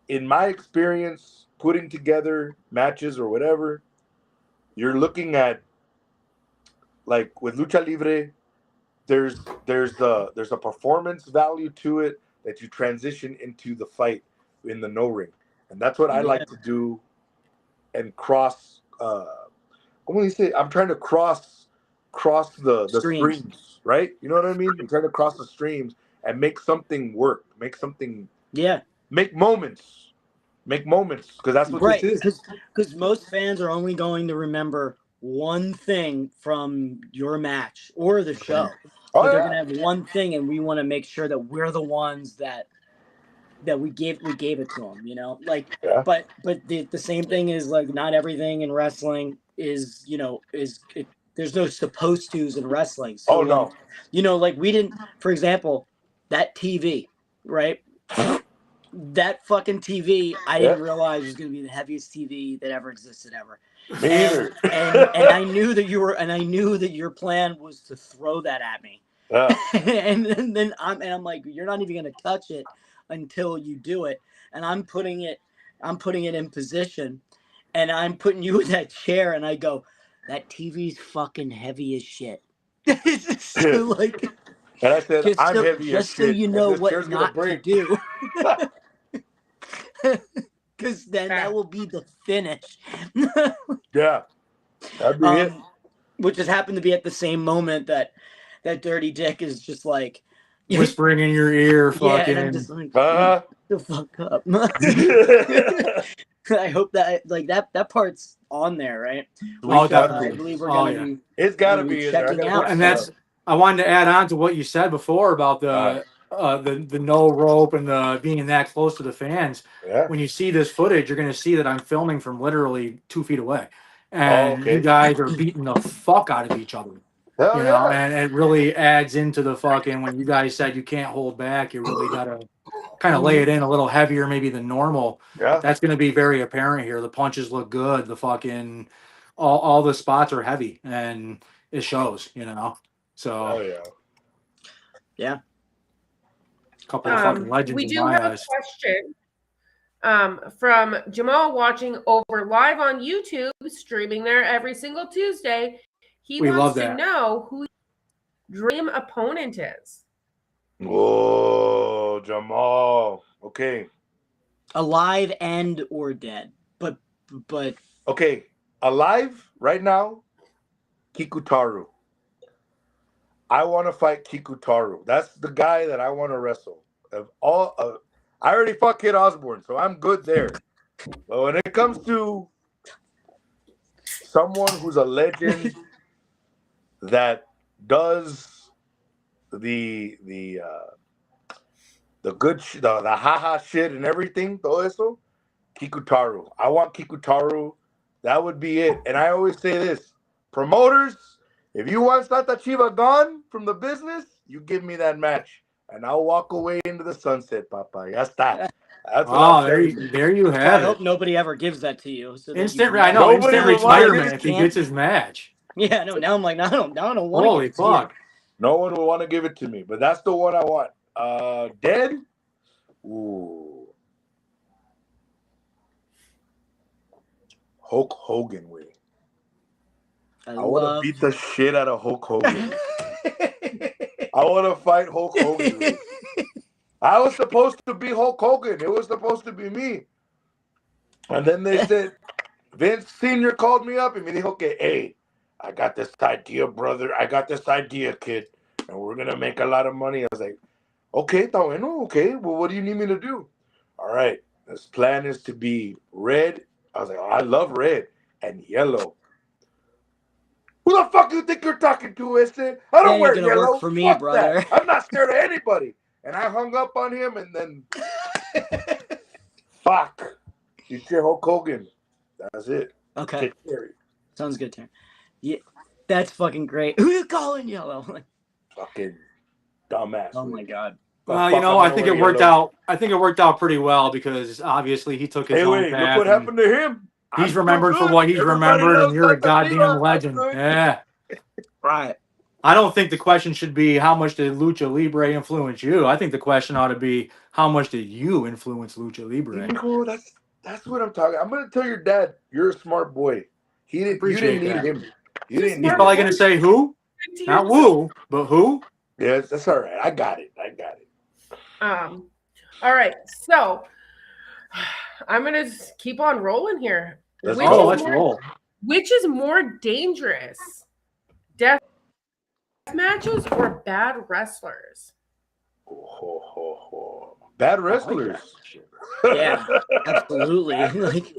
[SPEAKER 1] in my experience, putting together matches or whatever, you're looking at, like with lucha libre, there's a performance value to it that you transition into the fight in the no ring, and that's what I like to do, and cross. What do you say? I'm trying to cross the streams, right? You know what I mean? I'm trying to cross the streams and make something work, make something, make moments, because that's what this is.
[SPEAKER 4] Because most fans are only going to remember one thing from your match or the show. But they're gonna have one thing, and we want to make sure that we're the ones that we gave it to them. You know, like, but the same thing is, like, not everything in wrestling is, there's no supposed to's in wrestling. So
[SPEAKER 1] no.
[SPEAKER 4] Like, we didn't, for example, that TV, right? That fucking TV, I didn't realize was going to be the heaviest TV that ever existed ever.
[SPEAKER 1] Me either.
[SPEAKER 4] and I knew that your plan was to throw that at me. and then I'm like, you're not even going to touch it until you do it. And I'm putting it in position, and I'm putting you in that chair, and I go, that TV's fucking heavy as shit. So, like,
[SPEAKER 1] and I said, I'm heavy as shit.
[SPEAKER 4] Just so you know what not to do. Because then that will be the finish.
[SPEAKER 1] Yeah, that'd be it.
[SPEAKER 4] Which just happened to be at the same moment that Dirty Dick is just like
[SPEAKER 3] whispering in your ear, fucking.
[SPEAKER 4] And I'm just like, the fuck up. I hope that, like, that part's on there, right?
[SPEAKER 3] Definitely.
[SPEAKER 4] I believe we're gonna be.
[SPEAKER 1] It's gotta be
[SPEAKER 4] checking out.
[SPEAKER 3] And that's. I wanted to add on to what you said before about the no rope and the being that close to the fans.
[SPEAKER 1] Yeah.
[SPEAKER 3] When you see this footage, you're going to see that I'm filming from literally 2 feet away, and you guys are beating the fuck out of each other.
[SPEAKER 1] Hell,
[SPEAKER 3] you know, and it really adds into the fucking, when you guys said you can't hold back, you really got to kind of lay it in a little heavier maybe than normal.
[SPEAKER 1] Yeah.
[SPEAKER 3] That's going to be very apparent here. The punches look good. The fucking, all the spots are heavy, and it shows, you know. So,
[SPEAKER 4] yeah.
[SPEAKER 3] A couple of fucking legends.
[SPEAKER 2] We do have a question from Jamal, watching over live on YouTube, streaming there every single Tuesday. He wants to know who your dream opponent is.
[SPEAKER 1] Oh, Jamal. Okay.
[SPEAKER 4] Alive and or dead. But
[SPEAKER 1] okay. Alive right now, Kikutaru. I want to fight Kikutaru. That's the guy that I want to wrestle. I already fought Kid Osborne, so I'm good there. But when it comes to someone who's a legend that does the good the haha shit and everything, todo eso, Kikutaru. I want Kikutaru. That would be it. And I always say this, promoters, if you want Santa Chiva gone from the business, you give me that match, and I'll walk away into the sunset, Papa. Ya está. That's what
[SPEAKER 3] there you have it.
[SPEAKER 4] I hope nobody ever gives that to you. So
[SPEAKER 3] instant retirement if he gets his match.
[SPEAKER 4] Yeah, no. Now I'm like, I don't want.
[SPEAKER 3] Holy fuck!
[SPEAKER 1] No one will want to give it to me, but that's the one I want. Dead. Ooh. Hulk Hogan way. I want to beat the shit out of Hulk Hogan. I want to fight Hulk Hogan. I was supposed to be Hulk Hogan. It was supposed to be me. And then they said, Vince Sr. called me up and me dijo, okay, hey, I got this idea, brother. I got this idea, kid. And we're going to make a lot of money. I was like, okay, está bueno. Okay, well, what do you need me to do? All right, this plan is to be red. I was like, oh, I love red and yellow. Who the fuck do you think you're talking to, Este? I don't wear yellow.
[SPEAKER 4] Work for me,
[SPEAKER 1] fuck
[SPEAKER 4] brother.
[SPEAKER 1] That. I'm not scared of anybody. And I hung up on him, and then fuck. You say Hulk Hogan. That's it.
[SPEAKER 4] Okay. Sounds good, Teryn. Yeah, that's fucking great. Who you calling yellow?
[SPEAKER 1] Fucking dumbass.
[SPEAKER 4] Oh my god.
[SPEAKER 3] Well, you know, I think it worked out. I think it worked out pretty well because obviously he took his own path.
[SPEAKER 1] Look what happened to him.
[SPEAKER 3] He's
[SPEAKER 1] I'm still
[SPEAKER 3] remembered for
[SPEAKER 1] good.
[SPEAKER 3] what he's
[SPEAKER 1] Everybody
[SPEAKER 3] remembered, and
[SPEAKER 1] else
[SPEAKER 3] you're a
[SPEAKER 1] got the beat
[SPEAKER 3] goddamn
[SPEAKER 1] up. I'm
[SPEAKER 3] legend.
[SPEAKER 1] good.
[SPEAKER 3] Yeah.
[SPEAKER 4] Right.
[SPEAKER 3] I don't think the question should be how much did Lucha Libre influence you. I think the question ought to be how much did you influence Lucha Libre.
[SPEAKER 1] Mijo, that's what I'm talking. I'm gonna tell your dad you're a smart boy. You didn't
[SPEAKER 3] Appreciate
[SPEAKER 1] need
[SPEAKER 3] that.
[SPEAKER 1] him. You
[SPEAKER 2] He's a
[SPEAKER 1] didn't
[SPEAKER 3] He's
[SPEAKER 1] need
[SPEAKER 2] smart
[SPEAKER 1] him.
[SPEAKER 3] probably
[SPEAKER 2] boy.
[SPEAKER 3] going to say who, not
[SPEAKER 2] Years
[SPEAKER 3] woo, but who.
[SPEAKER 1] Yes, that's all right. I got it.
[SPEAKER 2] All right. So I'm gonna just keep on rolling here.
[SPEAKER 1] Let's
[SPEAKER 2] Which
[SPEAKER 3] Oh,
[SPEAKER 1] go.
[SPEAKER 2] is
[SPEAKER 3] let's
[SPEAKER 2] more
[SPEAKER 3] roll.
[SPEAKER 2] which is more dangerous? Death matches or bad wrestlers?
[SPEAKER 1] Bad
[SPEAKER 4] I like
[SPEAKER 1] wrestlers.
[SPEAKER 4] that shit. Yeah, absolutely. Like,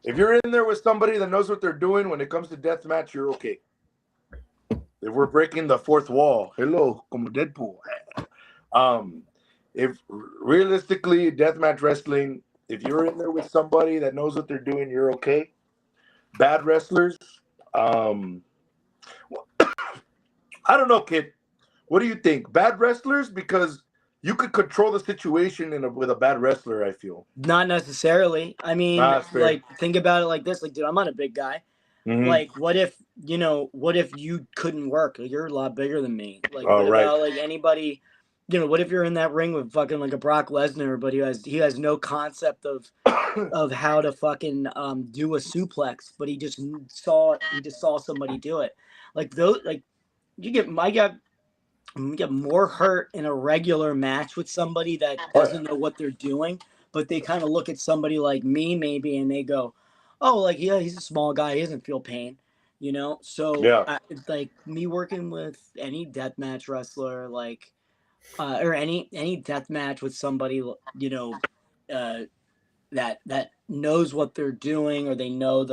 [SPEAKER 1] If you're in there with somebody that knows what they're doing when it comes to deathmatch, you're okay. If we're breaking the fourth wall, hello, como Deadpool. If realistically deathmatch wrestling, if you're in there with somebody that knows what they're doing, you're okay. Bad wrestlers, um, I don't know, kid. What do you think? Bad wrestlers because you could control the situation with a bad wrestler. I feel.
[SPEAKER 4] not necessarily. I mean,
[SPEAKER 1] That's fair.
[SPEAKER 4] like, think about it like this. Like, dude, I'm not a big guy.
[SPEAKER 1] Mhm.
[SPEAKER 4] Like, what if you couldn't work? Like, you're a lot bigger than me. Like,
[SPEAKER 1] Oh,
[SPEAKER 4] what
[SPEAKER 1] right.
[SPEAKER 4] about like anybody? What if you're in that ring with fucking like a Brock Lesnar, but he has no concept of how to fucking do a suplex, but he just saw somebody do it. Like those, like you get more hurt in a regular match with somebody that doesn't know what they're doing, but they kind of look at somebody like me maybe and they go, "Oh, like yeah, he's a small guy, he doesn't feel pain." So
[SPEAKER 1] Yeah.
[SPEAKER 4] like me working with any deathmatch wrestler, like or any deathmatch with somebody, uh, that knows what they're doing, or they know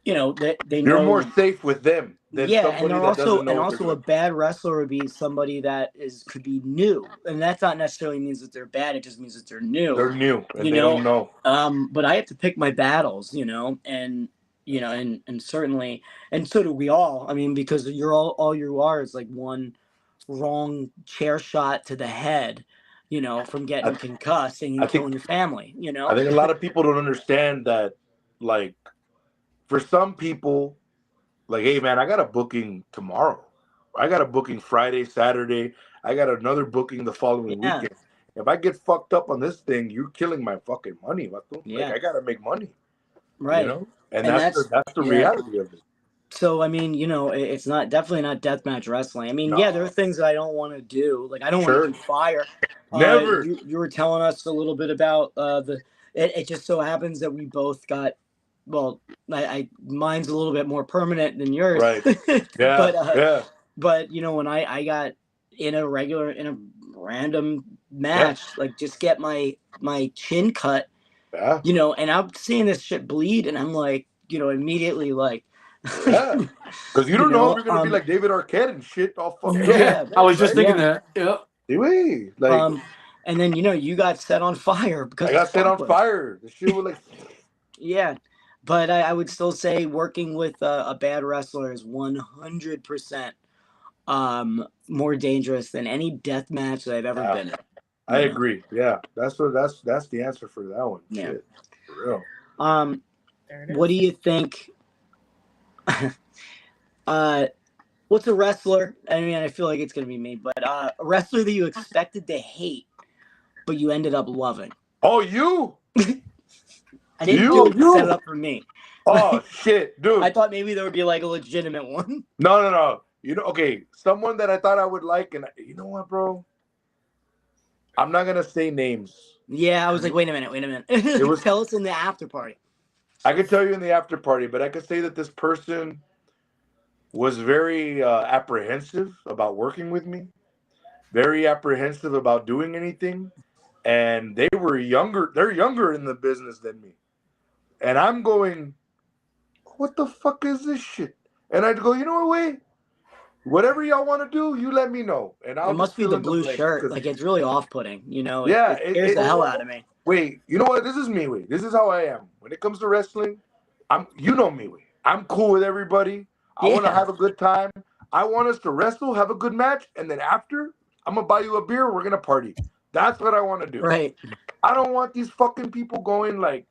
[SPEAKER 4] they
[SPEAKER 1] You're more
[SPEAKER 4] know.
[SPEAKER 1] safe with them than
[SPEAKER 4] Yeah, and
[SPEAKER 1] somebody
[SPEAKER 4] they're
[SPEAKER 1] that doesn't know what they're
[SPEAKER 4] also a
[SPEAKER 1] doing.
[SPEAKER 4] bad wrestler would be somebody that could be new, and that's not necessarily means that they're bad. It just means that they're new.
[SPEAKER 1] They're new and
[SPEAKER 4] You
[SPEAKER 1] they
[SPEAKER 4] know,
[SPEAKER 1] don't know.
[SPEAKER 4] but I have to pick my battles. And certainly, and so do we all. I mean, because you're all you are is like one wrong chair shot to the head, from getting
[SPEAKER 1] I,
[SPEAKER 4] concussed and
[SPEAKER 1] I
[SPEAKER 4] killing
[SPEAKER 1] think
[SPEAKER 4] your family.
[SPEAKER 1] I think a lot of people don't understand that. Like, for some people, like, hey man, I got a booking tomorrow. I got a booking Friday, Saturday. I got another booking the following
[SPEAKER 4] Yeah,
[SPEAKER 1] weekend. If I get fucked up on this thing, you're killing my fucking money, vato. Like,
[SPEAKER 4] yeah,
[SPEAKER 1] I gotta make money,
[SPEAKER 4] right.
[SPEAKER 1] And
[SPEAKER 4] And
[SPEAKER 1] that's the
[SPEAKER 4] yeah.
[SPEAKER 1] reality of it.
[SPEAKER 4] So I mean, it's not definitely not deathmatch wrestling. I mean, yeah, there are
[SPEAKER 1] No,
[SPEAKER 4] things that I don't want to do. Like I don't want to
[SPEAKER 1] sure,
[SPEAKER 4] do fire.
[SPEAKER 1] never.
[SPEAKER 4] You were telling us a little bit about the. It just so happens that we both got. Well, I mine's a little bit more permanent than yours,
[SPEAKER 1] Right. Yeah,
[SPEAKER 4] but
[SPEAKER 1] yeah,
[SPEAKER 4] when I got in a random
[SPEAKER 1] yeah,
[SPEAKER 4] match, like just get my chin cut,
[SPEAKER 1] yeah,
[SPEAKER 4] and I'm seeing this shit bleed, and I'm like, immediately like.
[SPEAKER 1] yeah. Because you
[SPEAKER 4] you
[SPEAKER 1] don't know if
[SPEAKER 4] know
[SPEAKER 1] you're gonna be like David Arquette and shit, all fucked up.
[SPEAKER 3] Yeah,
[SPEAKER 4] Yeah,
[SPEAKER 3] I was just
[SPEAKER 1] Right?
[SPEAKER 3] thinking
[SPEAKER 4] yeah.
[SPEAKER 3] that. Yeah.
[SPEAKER 1] Anyway, like,
[SPEAKER 4] And then you got set on fire
[SPEAKER 1] I
[SPEAKER 4] because of
[SPEAKER 1] got set on
[SPEAKER 4] sparklers.
[SPEAKER 1] fire. The shit was like,
[SPEAKER 4] Yeah, but I would still say working with a bad wrestler is 100% more dangerous than any death match that I've ever
[SPEAKER 1] yeah,
[SPEAKER 4] been in.
[SPEAKER 1] I agree. Yeah, that's the answer for that one.
[SPEAKER 4] Yeah.
[SPEAKER 1] Shit, for real.
[SPEAKER 2] There it
[SPEAKER 4] What do
[SPEAKER 2] is.
[SPEAKER 4] you think? What's a wrestler? I mean, I feel like it's gonna be me, but a wrestler that you expected to hate, but you ended up loving.
[SPEAKER 1] Oh, you,
[SPEAKER 4] I didn't do
[SPEAKER 3] Oh,
[SPEAKER 4] it to set it
[SPEAKER 3] you.
[SPEAKER 4] up for me.
[SPEAKER 1] oh shit,
[SPEAKER 4] I
[SPEAKER 1] dude.
[SPEAKER 4] thought maybe there would be like a legitimate one.
[SPEAKER 1] No, no, no. Okay, someone that I thought I would like, and you know what, bro? I'm not gonna say names.
[SPEAKER 4] Yeah, I was like, wait a minute.
[SPEAKER 1] It was.
[SPEAKER 4] Tell us in the after party.
[SPEAKER 1] I could tell you in the after party, but I could say that this person was very apprehensive about working with me, very apprehensive about doing anything, and they were younger. They're younger in the business than me, and I'm going, what the fuck is this shit? And I'd go, you know what, wait, whatever y'all want to do, you let me know, and
[SPEAKER 4] It
[SPEAKER 1] I'll just
[SPEAKER 4] must be
[SPEAKER 1] fill
[SPEAKER 4] the
[SPEAKER 1] in the
[SPEAKER 4] blue
[SPEAKER 1] blanks.
[SPEAKER 4] shirt.
[SPEAKER 1] Cause
[SPEAKER 4] Like it's really off-putting.
[SPEAKER 1] yeah,
[SPEAKER 4] It scares the hell out of me.
[SPEAKER 1] wait, you know what? This is me. Wait, this is how I am when it comes to wrestling. You know me. Wait, I'm cool with everybody. I want to
[SPEAKER 4] Yeah,
[SPEAKER 1] have a good time. I want us to wrestle, have a good match, and then after, I'm gonna buy you a beer. We're gonna party. That's what I want to do.
[SPEAKER 4] Right.
[SPEAKER 1] I don't want these fucking people going like,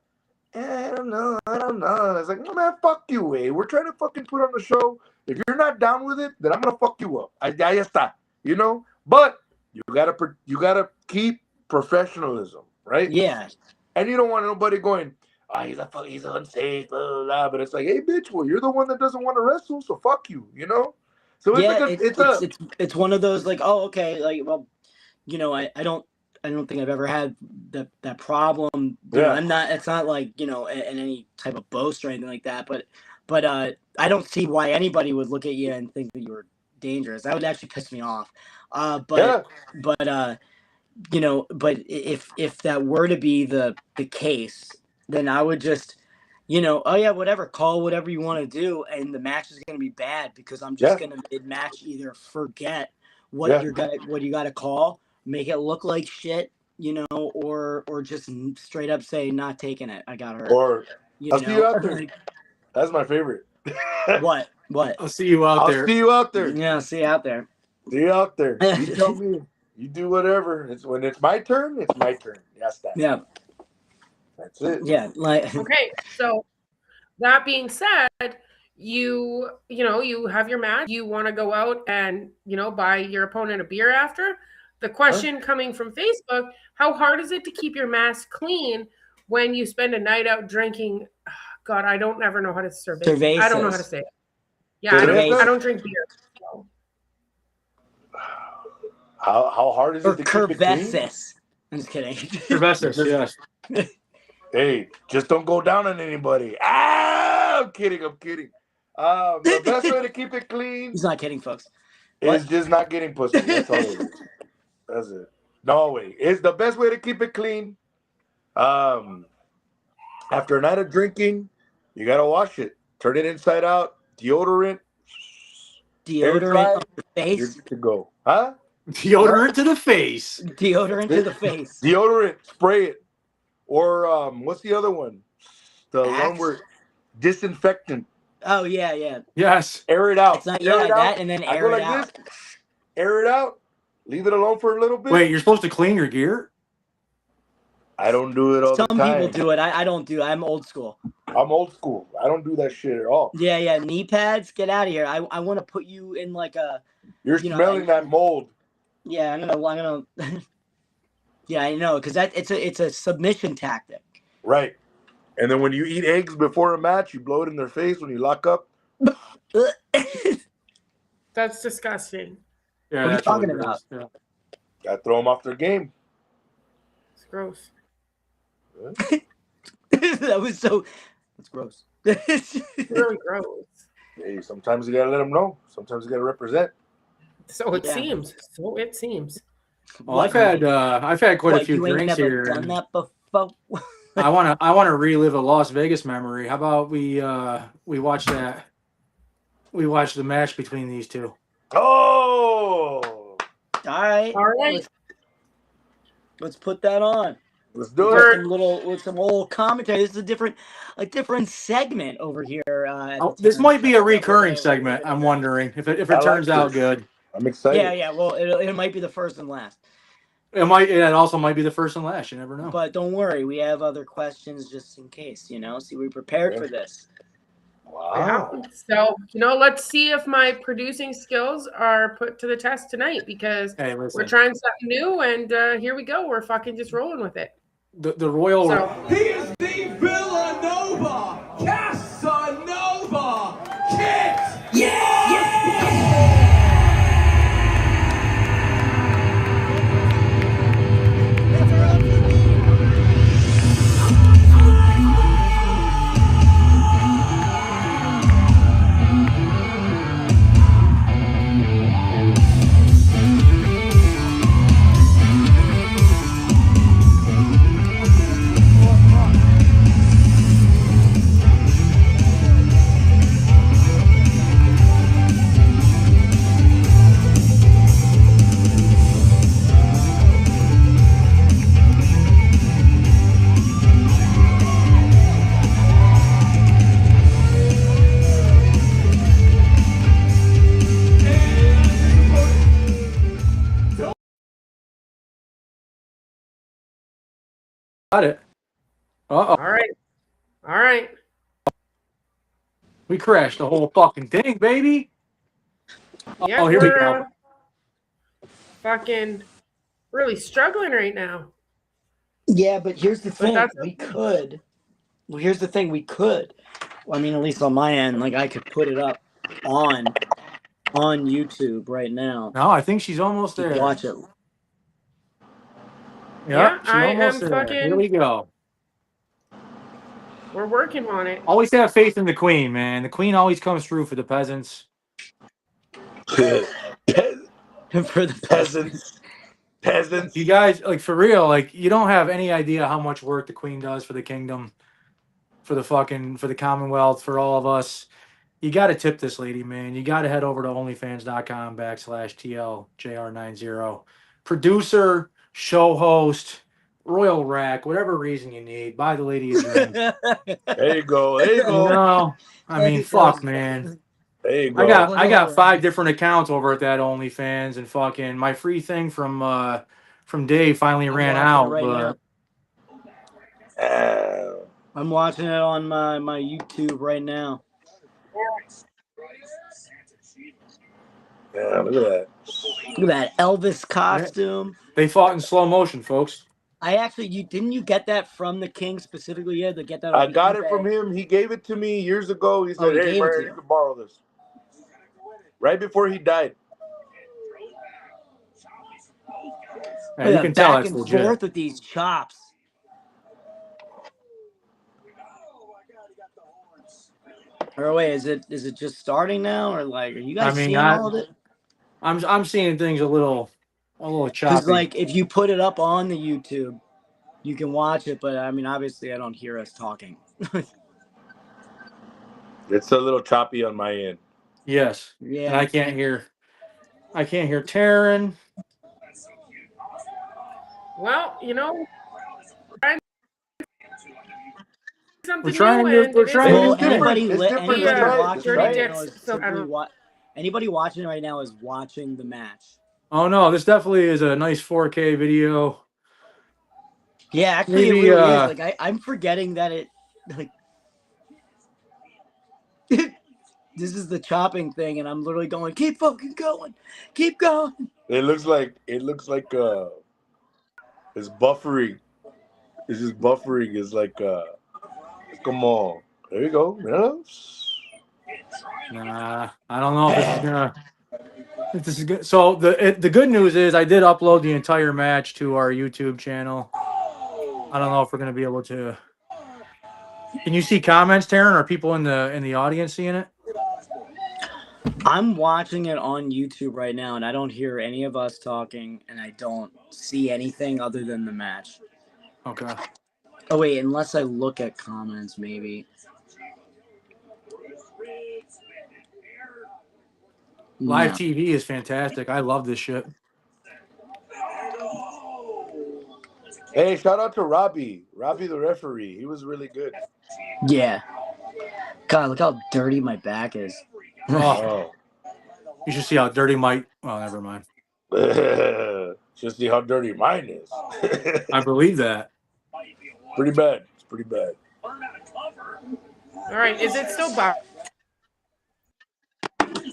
[SPEAKER 1] I don't know. It's like, no, man, fuck you, eh? We're trying to fucking put on the show. If you're not down with it, then I'm gonna fuck you up. Ya está, you know. But you gotta keep professionalism, right?
[SPEAKER 4] Yeah.
[SPEAKER 1] And you don't want nobody going, he's unsafe, blah, blah, blah. But it's like, hey, bitch, well, you're the one that doesn't want to wrestle, so fuck you, you know. So
[SPEAKER 4] it's one of those like, oh, okay, like, well, you know, I don't think I've ever had that problem. You know, it's not like, you know, in any type of boast or anything like that, but I don't see why anybody would look at you and think that you were dangerous. That would actually piss me off. You know, but if that were to be the case, then I would just, you know, oh yeah, whatever, call whatever you want to do, and the match is going to be bad because I'm just going to mid-match either forget what you got to call, make it look like shit, you know, or just straight up say not taking it, I got hurt.
[SPEAKER 1] Or I'll see you out there. That's my favorite.
[SPEAKER 4] What?
[SPEAKER 3] I'll see you out there.
[SPEAKER 1] I'll see you out there.
[SPEAKER 4] Yeah, see you out there.
[SPEAKER 1] See you out there. You tell me. You do whatever. It's when it's my turn. It's my turn. Yes, that.
[SPEAKER 4] Yeah.
[SPEAKER 1] That's it.
[SPEAKER 4] Yeah. Like.
[SPEAKER 2] Okay, so that being said, you have your match. You want to go out and, you know, buy your opponent a beer after. The question coming from Facebook: how hard is it to keep your mask clean when you spend a night out drinking? God, I don't ever know how to serve it. I don't know how to say it. Yeah, I don't drink beer. So.
[SPEAKER 1] How hard is it to keep it clean?
[SPEAKER 4] I'm just kidding.
[SPEAKER 3] Cervezas, yes.
[SPEAKER 1] Hey, just don't go down on anybody. I'm kidding. The best way to keep it clean.
[SPEAKER 4] He's not kidding, folks.
[SPEAKER 1] Is just not getting pussy. That's all it is. That's it. No way. It's the best way to keep it clean. After a night of drinking, you gotta wash it. Turn it inside out. Deodorant
[SPEAKER 4] on the face.
[SPEAKER 1] You're good to go. Huh?
[SPEAKER 3] Deodorant to the face.
[SPEAKER 4] Deodorant to the face.
[SPEAKER 1] Deodorant, spray it. Or what's the other one? The one where disinfectant.
[SPEAKER 4] Oh yeah.
[SPEAKER 3] Yes.
[SPEAKER 1] Air it out.
[SPEAKER 4] It's not, that and then air it out.
[SPEAKER 1] This, air it out. Leave it alone for a little bit.
[SPEAKER 3] Wait, you're supposed to clean your gear?
[SPEAKER 1] I don't do it all the time.
[SPEAKER 4] Some people do it. I don't do it. I'm old school.
[SPEAKER 1] I'm old school. I don't do that shit at all.
[SPEAKER 4] Yeah. Knee pads, get out of here. I want to put you in like a.
[SPEAKER 1] You're smelling that mold.
[SPEAKER 4] Yeah, I'm gonna. Yeah, I know, because it's a submission tactic.
[SPEAKER 1] Right, and then when you eat eggs before a match, you blow it in their face when you lock up.
[SPEAKER 2] That's disgusting.
[SPEAKER 3] Yeah,
[SPEAKER 4] what are you talking about?
[SPEAKER 3] Yeah.
[SPEAKER 1] Gotta throw them off their game.
[SPEAKER 2] It's gross.
[SPEAKER 4] That was so. That's gross.
[SPEAKER 2] Really gross.
[SPEAKER 1] Hey, sometimes you gotta let them know. Sometimes you gotta represent.
[SPEAKER 2] So it seems.
[SPEAKER 3] Well, I've had quite a few drinks here.
[SPEAKER 4] Done that before?
[SPEAKER 3] I wanna relive a Las Vegas memory. How about we watch the match between these two?
[SPEAKER 1] Oh,
[SPEAKER 4] all right. Let's put that on.
[SPEAKER 1] Let's do it.
[SPEAKER 4] With some little commentary. This is a different segment over here.
[SPEAKER 3] This might be a recurring segment. I'm wondering if it turns out good.
[SPEAKER 1] I'm excited.
[SPEAKER 4] Yeah. Well, it might be the first and last.
[SPEAKER 3] It also might be the first and last. You never know.
[SPEAKER 4] But don't worry, we have other questions just in case. You know, see, we prepared for this.
[SPEAKER 1] Wow.
[SPEAKER 2] So let's see if my producing skills are put to the test tonight, because we're trying something new, and here we go. We're fucking just rolling with it.
[SPEAKER 3] The Royal.
[SPEAKER 5] He is the Villanova Casanova Kit.
[SPEAKER 3] it. Uh-oh.
[SPEAKER 2] All right.
[SPEAKER 3] We crashed the whole fucking thing, baby.
[SPEAKER 2] Yeah,
[SPEAKER 3] Oh, here we
[SPEAKER 2] we're
[SPEAKER 3] go.
[SPEAKER 2] fucking really struggling right now.
[SPEAKER 4] Yeah, but here's the
[SPEAKER 2] But
[SPEAKER 4] thing.
[SPEAKER 2] that's
[SPEAKER 4] We could. Well, here's the thing. We could. Well, I mean, at least on my end, like I could put it up on YouTube right now.
[SPEAKER 3] No, I think she's almost
[SPEAKER 4] You
[SPEAKER 3] there.
[SPEAKER 4] can watch it.
[SPEAKER 2] Yeah,
[SPEAKER 3] Yep, she's
[SPEAKER 2] I
[SPEAKER 3] almost
[SPEAKER 2] am
[SPEAKER 3] there. Here
[SPEAKER 2] fucking.
[SPEAKER 3] we go.
[SPEAKER 2] We're working on it.
[SPEAKER 3] Always have faith in the queen, man. The queen always comes through for the peasants.
[SPEAKER 4] For the
[SPEAKER 1] Peasants.
[SPEAKER 3] You guys, like for real, like you don't have any idea how much work the queen does for the kingdom, for the Commonwealth, for all of us. You got to tip this lady, man. You got to head over to onlyfans.com/TLJR90. Producer, show host, royal rack, whatever reason you need, buy the lady a drink.
[SPEAKER 1] There you go. There you
[SPEAKER 3] You
[SPEAKER 1] go.
[SPEAKER 3] know, I mean, fuck, man.
[SPEAKER 1] There you
[SPEAKER 3] I
[SPEAKER 1] go.
[SPEAKER 3] got 5 different accounts over at that OnlyFans, and fucking my free thing from Dave finally
[SPEAKER 4] I'm
[SPEAKER 3] ran
[SPEAKER 4] watching it
[SPEAKER 3] out.
[SPEAKER 4] right
[SPEAKER 3] But
[SPEAKER 1] now.
[SPEAKER 4] I'm watching it on my YouTube right now.
[SPEAKER 1] Yeah, look at that.
[SPEAKER 4] Look at that Elvis costume.
[SPEAKER 3] they fought in slow motion, folks.
[SPEAKER 4] I actually, didn't you get that from the king specifically? You had to get that on
[SPEAKER 1] I got
[SPEAKER 4] eBay.
[SPEAKER 1] it from him. He gave it to me years ago. He
[SPEAKER 4] Oh,
[SPEAKER 1] said,
[SPEAKER 4] he
[SPEAKER 1] "Hey,
[SPEAKER 4] gave it to
[SPEAKER 1] Brian,
[SPEAKER 4] you.
[SPEAKER 1] you can borrow this." Right before he died.
[SPEAKER 3] Yeah,
[SPEAKER 4] Look
[SPEAKER 3] you
[SPEAKER 4] at
[SPEAKER 3] can
[SPEAKER 4] that
[SPEAKER 3] tell
[SPEAKER 4] back
[SPEAKER 3] that's
[SPEAKER 4] and
[SPEAKER 3] legit.
[SPEAKER 4] forth with these chops. Or wait, is it just starting now, or like are you guys seeing all of it?
[SPEAKER 3] I'm seeing things a little
[SPEAKER 4] Because
[SPEAKER 3] choppy.
[SPEAKER 4] like if you put it up on the YouTube, you can watch it. But I mean, obviously, I don't hear us talking.
[SPEAKER 1] It's a little choppy on my end.
[SPEAKER 3] Yes.
[SPEAKER 4] Yeah.
[SPEAKER 3] And I can't hear Teryn.
[SPEAKER 2] Well, something
[SPEAKER 3] We're trying
[SPEAKER 2] new,
[SPEAKER 3] to
[SPEAKER 2] and
[SPEAKER 3] we're
[SPEAKER 2] it is
[SPEAKER 3] trying
[SPEAKER 4] Well,
[SPEAKER 3] new things.
[SPEAKER 1] different. It's different.
[SPEAKER 4] anybody
[SPEAKER 1] Let's try it. Let's
[SPEAKER 4] watching
[SPEAKER 2] dirty
[SPEAKER 1] try
[SPEAKER 4] right
[SPEAKER 1] it.
[SPEAKER 4] now
[SPEAKER 2] dicks.
[SPEAKER 4] is
[SPEAKER 2] So I
[SPEAKER 4] simply
[SPEAKER 2] don't.
[SPEAKER 4] anybody watching right now is watching the match.
[SPEAKER 3] Oh no, this definitely is a nice 4K video.
[SPEAKER 4] Yeah, actually,
[SPEAKER 3] Maybe
[SPEAKER 4] it really is. Like I'm forgetting that it like this is the chopping thing, and I'm literally going, keep fucking going, keep going.
[SPEAKER 1] It looks like it's buffering. It's just buffering. It's like come on. There you go. Yeah.
[SPEAKER 3] nah, I don't know if this is gonna. If this is good. So the good news is I did upload the entire match to our YouTube channel. I don't know if we're gonna be able to. Can you see comments, Teryn? Are people in the audience seeing it?
[SPEAKER 4] I'm watching it on YouTube right now, and I don't hear any of us talking, and I don't see anything other than the match.
[SPEAKER 3] Okay.
[SPEAKER 4] Oh wait, unless I look at comments, maybe.
[SPEAKER 3] Live
[SPEAKER 4] No.
[SPEAKER 3] TV is fantastic. I love this shit.
[SPEAKER 1] Hey, shout out to Robbie. Robbie the referee. He was really good.
[SPEAKER 4] Yeah. God, look how dirty my back is.
[SPEAKER 3] Oh, you should see how dirty my. Oh, never mind.
[SPEAKER 1] Just see how dirty mine is.
[SPEAKER 3] I believe that.
[SPEAKER 1] Pretty bad. It's pretty bad.
[SPEAKER 2] All right, is it still bothering?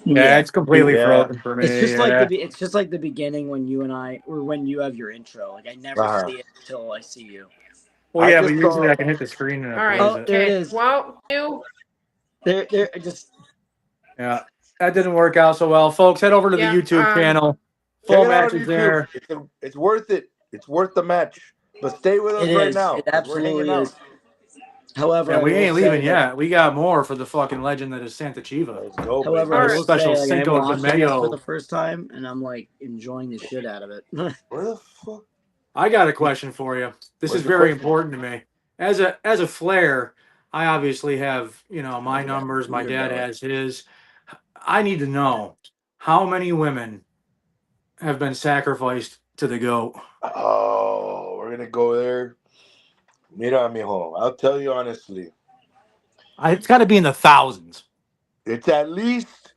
[SPEAKER 3] Yeah, it's completely
[SPEAKER 1] Yeah.
[SPEAKER 3] frozen for me.
[SPEAKER 4] It's just
[SPEAKER 3] yeah.
[SPEAKER 4] it's just like the beginning when you and I, or when you have your intro. Like I never see it until I see you.
[SPEAKER 3] Well,
[SPEAKER 1] I
[SPEAKER 3] yeah, but
[SPEAKER 1] just
[SPEAKER 3] usually
[SPEAKER 1] saw-
[SPEAKER 3] I can hit the screen and
[SPEAKER 2] All right.
[SPEAKER 3] close
[SPEAKER 4] Oh,
[SPEAKER 3] it.
[SPEAKER 4] there it
[SPEAKER 2] Okay.
[SPEAKER 4] is.
[SPEAKER 2] Well, you.
[SPEAKER 4] There, just.
[SPEAKER 3] Yeah, that didn't work out so well, folks. Head over to the
[SPEAKER 2] Yeah,
[SPEAKER 3] YouTube channel.
[SPEAKER 1] Check
[SPEAKER 3] Full
[SPEAKER 1] it out on
[SPEAKER 3] matches
[SPEAKER 1] YouTube.
[SPEAKER 3] there.
[SPEAKER 1] It's worth it. It's worth the match. But stay with us
[SPEAKER 4] It
[SPEAKER 1] right
[SPEAKER 4] is.
[SPEAKER 1] now.
[SPEAKER 4] It
[SPEAKER 1] 'Cause we're hanging
[SPEAKER 4] absolutely
[SPEAKER 1] out.
[SPEAKER 4] is. However,
[SPEAKER 3] Yeah,
[SPEAKER 4] I
[SPEAKER 3] we
[SPEAKER 4] will
[SPEAKER 3] ain't
[SPEAKER 4] say
[SPEAKER 3] leaving
[SPEAKER 4] that-
[SPEAKER 3] yet. We got more for the fucking legend that is Santa Chiva.
[SPEAKER 1] Let's go,
[SPEAKER 4] However,
[SPEAKER 1] baby.
[SPEAKER 4] I
[SPEAKER 2] Alright.
[SPEAKER 4] will
[SPEAKER 3] Special
[SPEAKER 4] say, like, I'm
[SPEAKER 3] Cinco de
[SPEAKER 4] watching this
[SPEAKER 3] Mayo.
[SPEAKER 4] for the first time, and I'm like enjoying the shit out of it.
[SPEAKER 1] Where the fuck?
[SPEAKER 3] I got a question for you. This
[SPEAKER 1] What's
[SPEAKER 3] is
[SPEAKER 1] the
[SPEAKER 3] very
[SPEAKER 1] question?
[SPEAKER 3] important to me. As a Flair, I obviously have my numbers. My dad has his. I need to know how many women have been sacrificed to the goat.
[SPEAKER 1] Oh, we're gonna go there. Mira, mijo. I'll tell you honestly.
[SPEAKER 3] It's got to be in the thousands.
[SPEAKER 1] It's at least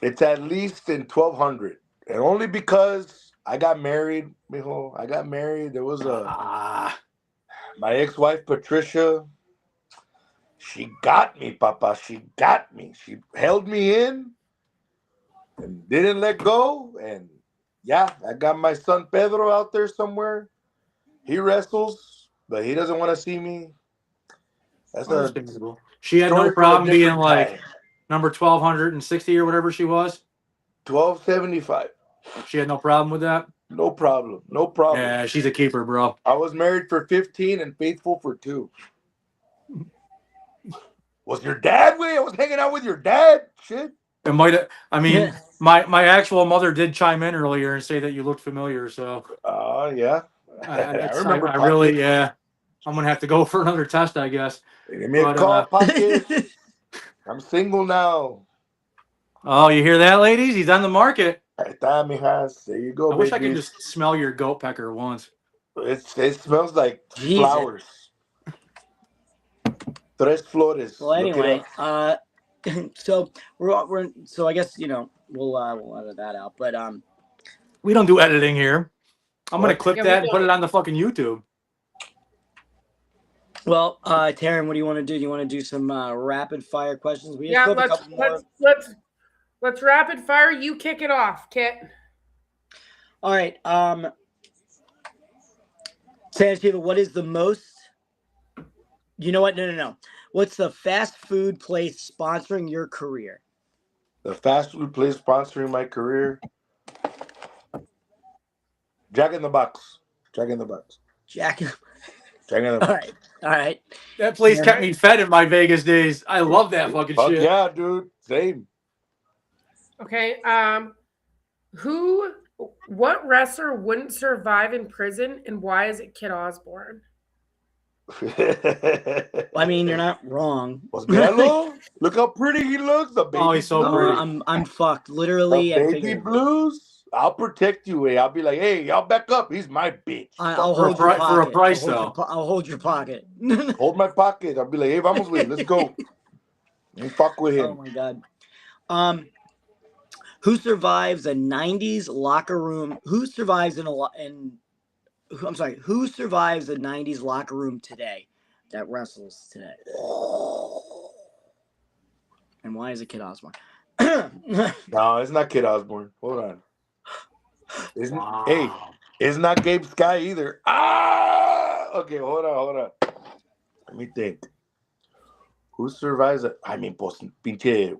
[SPEAKER 1] in 1,200, and only because I got married, mijo. I got married. There was a My ex-wife Patricia, she got me, Papa. She got me. She held me in and didn't let go. And yeah, I got my son Pedro out there somewhere. He wrestles, but he doesn't want to see me. That's a
[SPEAKER 3] Understandable. She had no
[SPEAKER 1] story for a
[SPEAKER 3] problem being
[SPEAKER 1] different
[SPEAKER 3] like
[SPEAKER 1] time.
[SPEAKER 3] number 1260 or whatever she was.
[SPEAKER 1] 1275.
[SPEAKER 3] She had no problem with that.
[SPEAKER 1] No problem. No problem.
[SPEAKER 3] Yeah, she's a keeper, bro.
[SPEAKER 1] I was married for 15 and faithful for 2. Was your dad with? I was hanging out with your dad. Shit.
[SPEAKER 3] It might have. I mean, my actual mother did chime in earlier and say that you looked familiar. So
[SPEAKER 1] Yeah. I remember.
[SPEAKER 3] I really, yeah. I'm gonna have to go for another test, I guess.
[SPEAKER 1] Give me a call, Pocket. I'm single now.
[SPEAKER 3] Oh, you hear that, ladies? He's on the market.
[SPEAKER 1] There you go,
[SPEAKER 3] I wish I could just smell your goat pecker once.
[SPEAKER 1] It smells like
[SPEAKER 4] Jesus.
[SPEAKER 1] flowers. Tres flores.
[SPEAKER 4] Well, anyway, so we're so I guess we'll edit that out, but
[SPEAKER 3] We don't do editing here. I'm gonna clip
[SPEAKER 2] Yeah,
[SPEAKER 3] that and put it on the fucking YouTube.
[SPEAKER 4] well, Teryn, what do you want to do? Do you want to do some rapid fire questions? We
[SPEAKER 2] Yeah,
[SPEAKER 4] have a couple more.
[SPEAKER 2] let's rapid fire. You kick it off, Kit.
[SPEAKER 4] All right. Chiva, what is the most? You know what? No. What's the fast food place sponsoring your career?
[SPEAKER 1] The fast food place sponsoring my career. Jack in the Box.
[SPEAKER 4] Jack.
[SPEAKER 1] Jack in the Box.
[SPEAKER 4] All right.
[SPEAKER 3] That place kept me fed in my Vegas days. I love that fucking shit.
[SPEAKER 1] Yeah, dude. Same.
[SPEAKER 2] Okay. What wrestler wouldn't survive in prison, and why is it Kit Osborne?
[SPEAKER 4] I mean, you're not wrong.
[SPEAKER 1] Look how pretty he looks. The baby
[SPEAKER 3] he's so pretty.
[SPEAKER 4] I'm fucked. Literally,
[SPEAKER 1] the baby blues. I'll protect you. I'll be like, hey, y'all back up. He's my bitch.
[SPEAKER 4] I'll hold your pocket.
[SPEAKER 3] For a price, though.
[SPEAKER 4] I'll hold your pocket.
[SPEAKER 1] Hold my pocket. I'll be like, hey, vamos, güey. Let's go. You fuck with him.
[SPEAKER 4] Oh my god. Who survives a '90s locker room? Who survives Who survives a '90s locker room today that wrestles today? And why is it Kit Osborne?
[SPEAKER 1] No, it's not Kit Osborne. Hold on. Hey, it's not Gabe Sky either. Okay, hold on. Let me think. Who survives it? I mean, pinche.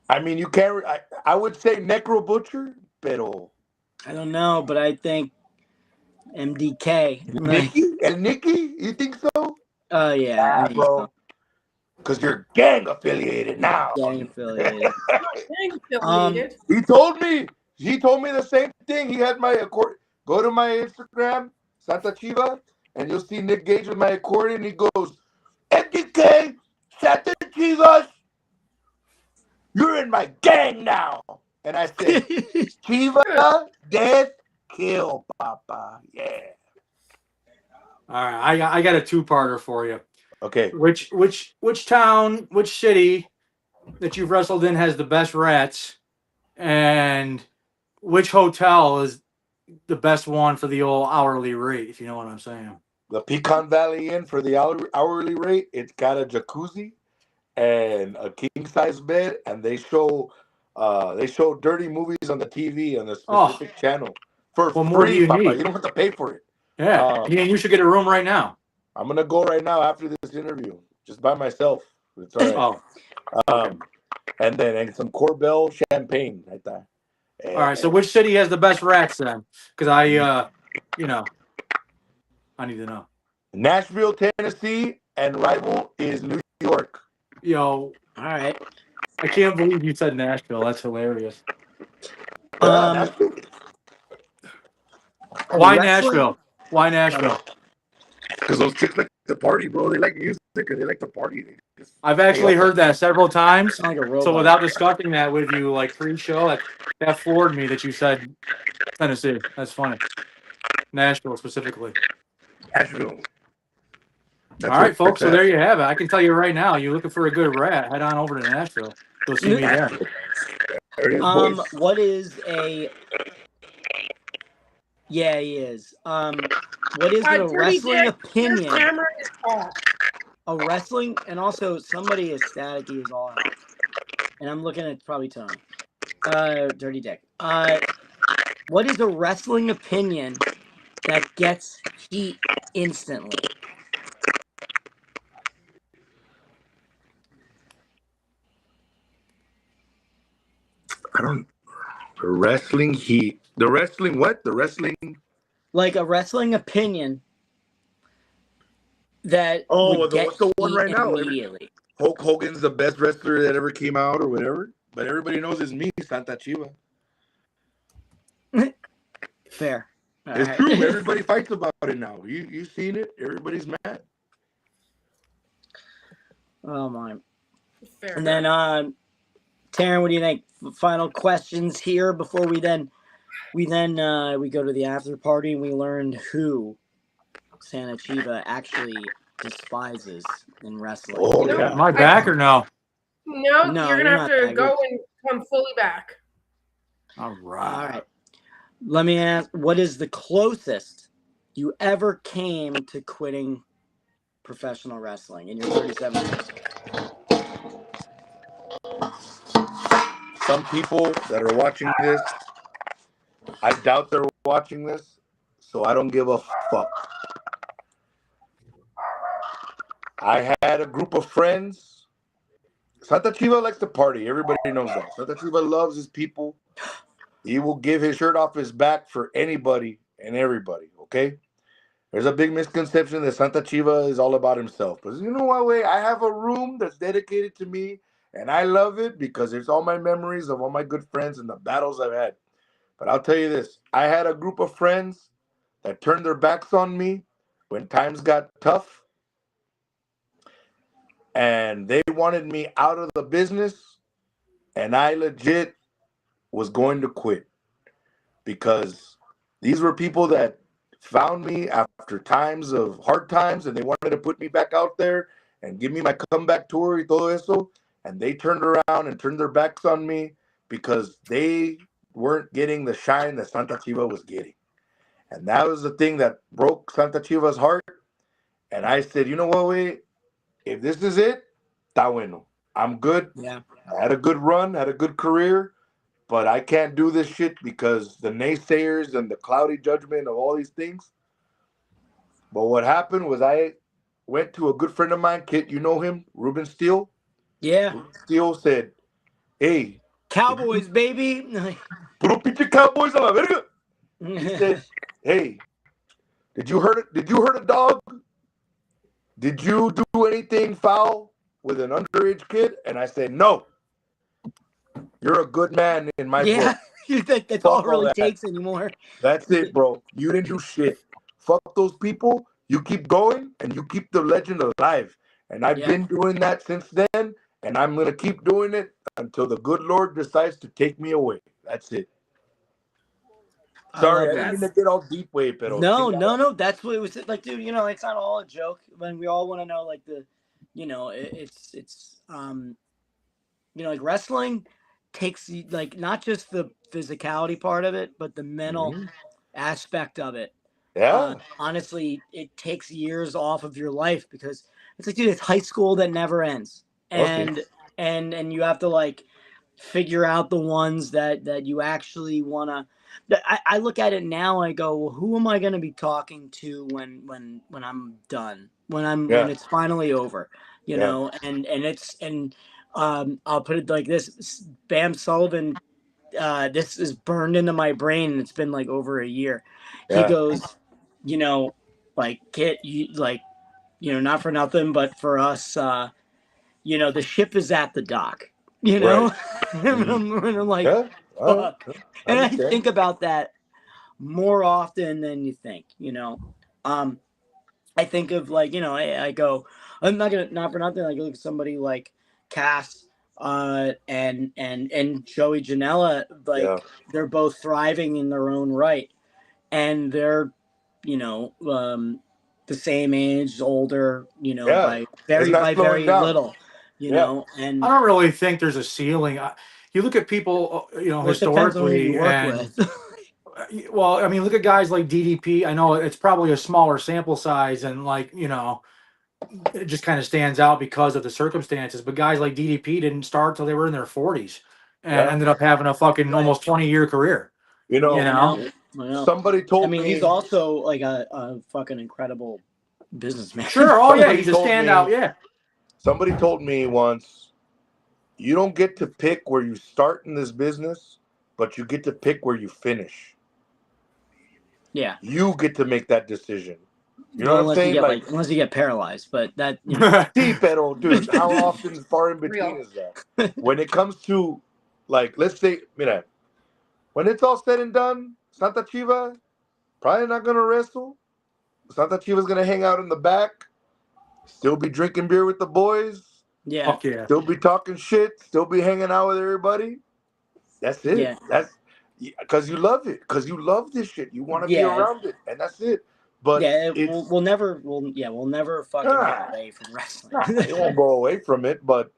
[SPEAKER 1] I mean, you can't. I would say Necro Butcher, pero.
[SPEAKER 4] I don't know, but I think MDK.
[SPEAKER 1] Nikki? You think so?
[SPEAKER 4] Oh yeah,
[SPEAKER 1] bro. Because you're gang affiliated now.
[SPEAKER 4] Gang affiliated.
[SPEAKER 1] He told me the same thing. He had my accordion. Go to my Instagram, Santa Chiva, and you'll see Nick Gage with my accordion. He goes, MDK, Santa Chivas, you're in my gang now. And I said, Chiva, death, kill, Papa. Yeah.
[SPEAKER 3] All right, I got a two-parter for you.
[SPEAKER 1] Okay.
[SPEAKER 3] Which town, which city that you've wrestled in has the best rats, and which hotel is the best one for the old hourly rate, if you know what I'm saying?
[SPEAKER 1] The Pecan Valley Inn for the hourly rate. It's got a jacuzzi and a king-size bed, and they show dirty movies on the TV on the specific channel for free.
[SPEAKER 3] More do you
[SPEAKER 1] Papa.
[SPEAKER 3] need?
[SPEAKER 1] You don't have to pay for it.
[SPEAKER 3] Yeah, you should get a room right now.
[SPEAKER 1] I'm gonna go right now after this interview, just by myself. It's all right. And then some Corbel champagne like that.
[SPEAKER 3] All right. So which city has the best rats then? Because I need to know.
[SPEAKER 1] Nashville, Tennessee, and rival is New York.
[SPEAKER 3] Yo,
[SPEAKER 4] all right.
[SPEAKER 3] I can't believe you said Nashville. That's hilarious.
[SPEAKER 1] Nashville.
[SPEAKER 3] Why Nashville? Why Nashville?
[SPEAKER 1] Because those chicks like to party, bro. They like music and they like to party.
[SPEAKER 3] I've actually heard that several times.
[SPEAKER 4] Like
[SPEAKER 3] so without discussing that with you, like pre-show, that floored me that you said Tennessee. That's funny. Nashville specifically.
[SPEAKER 1] Nashville.
[SPEAKER 3] All right, folks. So there you have it. I can tell you right now, you're looking for a good rat, head on over to Nashville. Go see me there.
[SPEAKER 4] What is a? Yeah, he is. What is the
[SPEAKER 2] Dirty
[SPEAKER 4] wrestling
[SPEAKER 2] Dick,
[SPEAKER 4] opinion?
[SPEAKER 2] your camera is off.
[SPEAKER 4] A wrestling, and also somebody is staticky as all hell. And I'm looking at probably Tony. Dirty Dick. What is a wrestling opinion that gets heat instantly?
[SPEAKER 1] I don't. The wrestling heat. The wrestling what? The wrestling.
[SPEAKER 4] Like a wrestling opinion that
[SPEAKER 1] Oh,
[SPEAKER 4] would get
[SPEAKER 1] what's the one
[SPEAKER 4] heat
[SPEAKER 1] right now?
[SPEAKER 4] immediately.
[SPEAKER 1] Hulk Hogan's the best wrestler that ever came out, or whatever. But everybody knows it's me, Santa Chiva.
[SPEAKER 4] Fair. All
[SPEAKER 1] It's
[SPEAKER 4] right.
[SPEAKER 1] true. Everybody fights about it now. You seen it? Everybody's mad.
[SPEAKER 4] Oh my.
[SPEAKER 2] Fair
[SPEAKER 4] And then
[SPEAKER 2] enough.
[SPEAKER 4] Teryn, what do you think? Final questions here before we go to the after party and we learned who Santa Chiva actually despises in wrestling.
[SPEAKER 1] Oh,
[SPEAKER 2] You know,
[SPEAKER 1] yeah.
[SPEAKER 3] Got my back or no?
[SPEAKER 2] No,
[SPEAKER 4] No,
[SPEAKER 2] you're
[SPEAKER 4] you're
[SPEAKER 2] gonna have
[SPEAKER 4] not
[SPEAKER 2] to
[SPEAKER 4] back.
[SPEAKER 2] go and come fully back.
[SPEAKER 3] All
[SPEAKER 4] All
[SPEAKER 3] right.
[SPEAKER 4] right. Let me ask, what is the closest you ever came to quitting professional wrestling in your 37 years?
[SPEAKER 1] Some people that are watching this, I doubt they're watching this, so I don't give a fuck. I had a group of friends. Santa Chiva likes to party. Everybody knows that. Santa Chiva loves his people. He will give his shirt off his back for anybody and everybody, okay? There's a big misconception that Santa Chiva is all about himself. But you know what, way? I have a room that's dedicated to me, and I love it because it's all my memories of all my good friends and the battles I've had. But I'll tell you this. I had a group of friends that turned their backs on me when times got tough, and they wanted me out of the business, and I legit was going to quit because these were people that found me after times of hard times, and they wanted to put me back out there and give me my comeback tour y todo eso, and they turned around and turned their backs on me because they weren't getting the shine that Santa Chiva was getting. And that was the thing that broke Santa Chiva's heart. And I said, you know what, wait, if this is it, está bueno. I'm good.
[SPEAKER 4] Yeah.
[SPEAKER 1] I had a good run, had a good career, but I can't do this shit because the naysayers and the cloudy judgment of all these things. But what happened was I went to a good friend of mine, Kit, you know him, Ruben Steele.
[SPEAKER 4] Yeah.
[SPEAKER 1] Ruben Steele said, hey,
[SPEAKER 4] Cowboys, baby.
[SPEAKER 1] puro pinche Cowboys a la verga. He said, hey, did you hurt a dog? Did you do anything foul with an underage kid? And I said, no. You're a good man in my book.
[SPEAKER 4] Yeah, that's
[SPEAKER 1] Fuck
[SPEAKER 4] all it really
[SPEAKER 1] that.
[SPEAKER 4] takes anymore.
[SPEAKER 1] That's it, bro. You didn't do shit. Fuck those people. You keep going and you keep the legend alive. And I've
[SPEAKER 4] Yeah.
[SPEAKER 1] been doing that since then, and I'm gonna keep doing it until the good Lord decides to take me away. That's it. Sorry, I didn't mean to get all deep way, pero
[SPEAKER 4] No. That's what it was like, dude. You know, it's not all a joke. When we all want to know, like it's like wrestling takes like not just the physicality part of it, but the mental aspect of it.
[SPEAKER 1] Yeah.
[SPEAKER 4] Honestly, it takes years off of your life because it's like, dude, it's high school that never ends, and you have to like figure out the ones that you actually want to. I look at it now. I go, well, who am I going to be talking to when I'm done? When it's finally over, you know? And I'll put it like this: Bam Sullivan. This is burned into my brain, and it's been like over a year. He goes, like, Kit, you like, not for nothing, but for us, the ship is at the dock. And I'm like, fuck. And I think about that more often than you think. I think of like, I go, I'm not for nothing. Like, look at somebody like Cass, and Joey Janela, like they're both thriving in their own right, and they're, the same age, older, by very little, and
[SPEAKER 3] I don't really think there's a ceiling. You look at people,
[SPEAKER 4] it depends on who
[SPEAKER 3] historically,
[SPEAKER 4] you work
[SPEAKER 3] and
[SPEAKER 4] with.
[SPEAKER 3] Well, I mean, look at guys like DDP. I know it's probably a smaller sample size, and like it just kind of stands out because of the circumstances. But guys like DDP didn't start till they were in their 40s and
[SPEAKER 1] Yeah.
[SPEAKER 3] ended up having a fucking almost 20-year career.
[SPEAKER 1] You know,
[SPEAKER 4] I know.
[SPEAKER 1] somebody told
[SPEAKER 4] I mean,
[SPEAKER 1] me
[SPEAKER 4] he's also like a fucking incredible businessman.
[SPEAKER 3] Sure. Oh yeah,
[SPEAKER 1] Somebody
[SPEAKER 3] he's a
[SPEAKER 1] told
[SPEAKER 3] standout.
[SPEAKER 1] me-
[SPEAKER 3] Yeah.
[SPEAKER 1] somebody told me once, you don't get to pick where you start in this business, but you get to pick where you finish.
[SPEAKER 4] Yeah.
[SPEAKER 1] You get to make that decision. You know
[SPEAKER 4] Well,
[SPEAKER 1] what I'm saying?
[SPEAKER 4] unless you get paralyzed, but that
[SPEAKER 1] Sí, pero dude, how often far in between
[SPEAKER 2] Real.
[SPEAKER 1] is that? When it comes to, like, let's say, mira, when it's all said and done, Santa Chiva probably not gonna wrestle. Santa Chiva's gonna hang out in the back, still be drinking beer with the boys,
[SPEAKER 4] yeah,
[SPEAKER 3] Fuck yeah.
[SPEAKER 1] still be talking shit, still be hanging out with everybody. That's it.
[SPEAKER 4] Yeah.
[SPEAKER 1] That's because you love it, because you love this shit. You want to be
[SPEAKER 4] Yeah.
[SPEAKER 1] around it, and that's it. But
[SPEAKER 4] yeah.
[SPEAKER 1] it's
[SPEAKER 4] We'll never fucking get away from wrestling.
[SPEAKER 1] it won't go away from it. But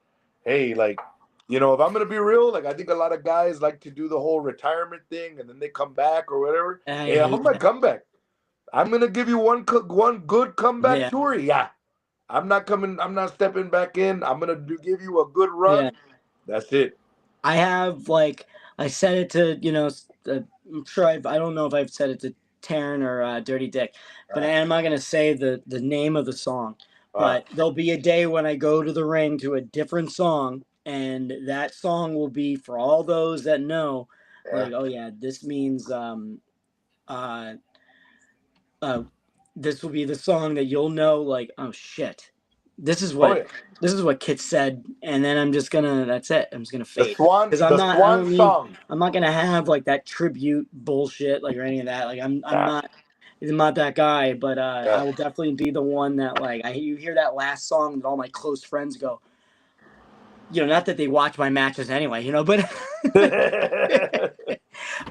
[SPEAKER 1] hey, like, if I'm gonna be real, like, I think a lot of guys like to do the whole retirement thing, and then they come back or whatever.
[SPEAKER 4] I
[SPEAKER 1] Hey, I'm
[SPEAKER 4] hate
[SPEAKER 1] on my
[SPEAKER 4] that.
[SPEAKER 1] comeback. I'm gonna give you one good comeback
[SPEAKER 4] Yeah.
[SPEAKER 1] tour. Yeah, I'm not coming. I'm not stepping back in. I'm gonna give you a good run.
[SPEAKER 4] Yeah.
[SPEAKER 1] That's it.
[SPEAKER 4] I have I said it to I'm sure I don't know if I've said it to Teryn or Dirty Dick, but I'm not gonna say the name of the song. But there'll be a day when I go to the ring to a different song, and that song will be for all those that know, like, oh yeah, this means this will be the song that you'll know, like, oh shit, this is
[SPEAKER 1] Oh
[SPEAKER 4] what
[SPEAKER 1] yeah.
[SPEAKER 4] this is what Kit said, and then I'm just gonna that's it. I'm just gonna
[SPEAKER 1] The
[SPEAKER 4] fade
[SPEAKER 1] swan.
[SPEAKER 4] because
[SPEAKER 1] The swan song.
[SPEAKER 4] I'm not gonna have like that tribute bullshit like or any of that. Like I'm not that guy, but I will definitely be the one that like you hear that last song that all my close friends go. Not that they watch my matches anyway, but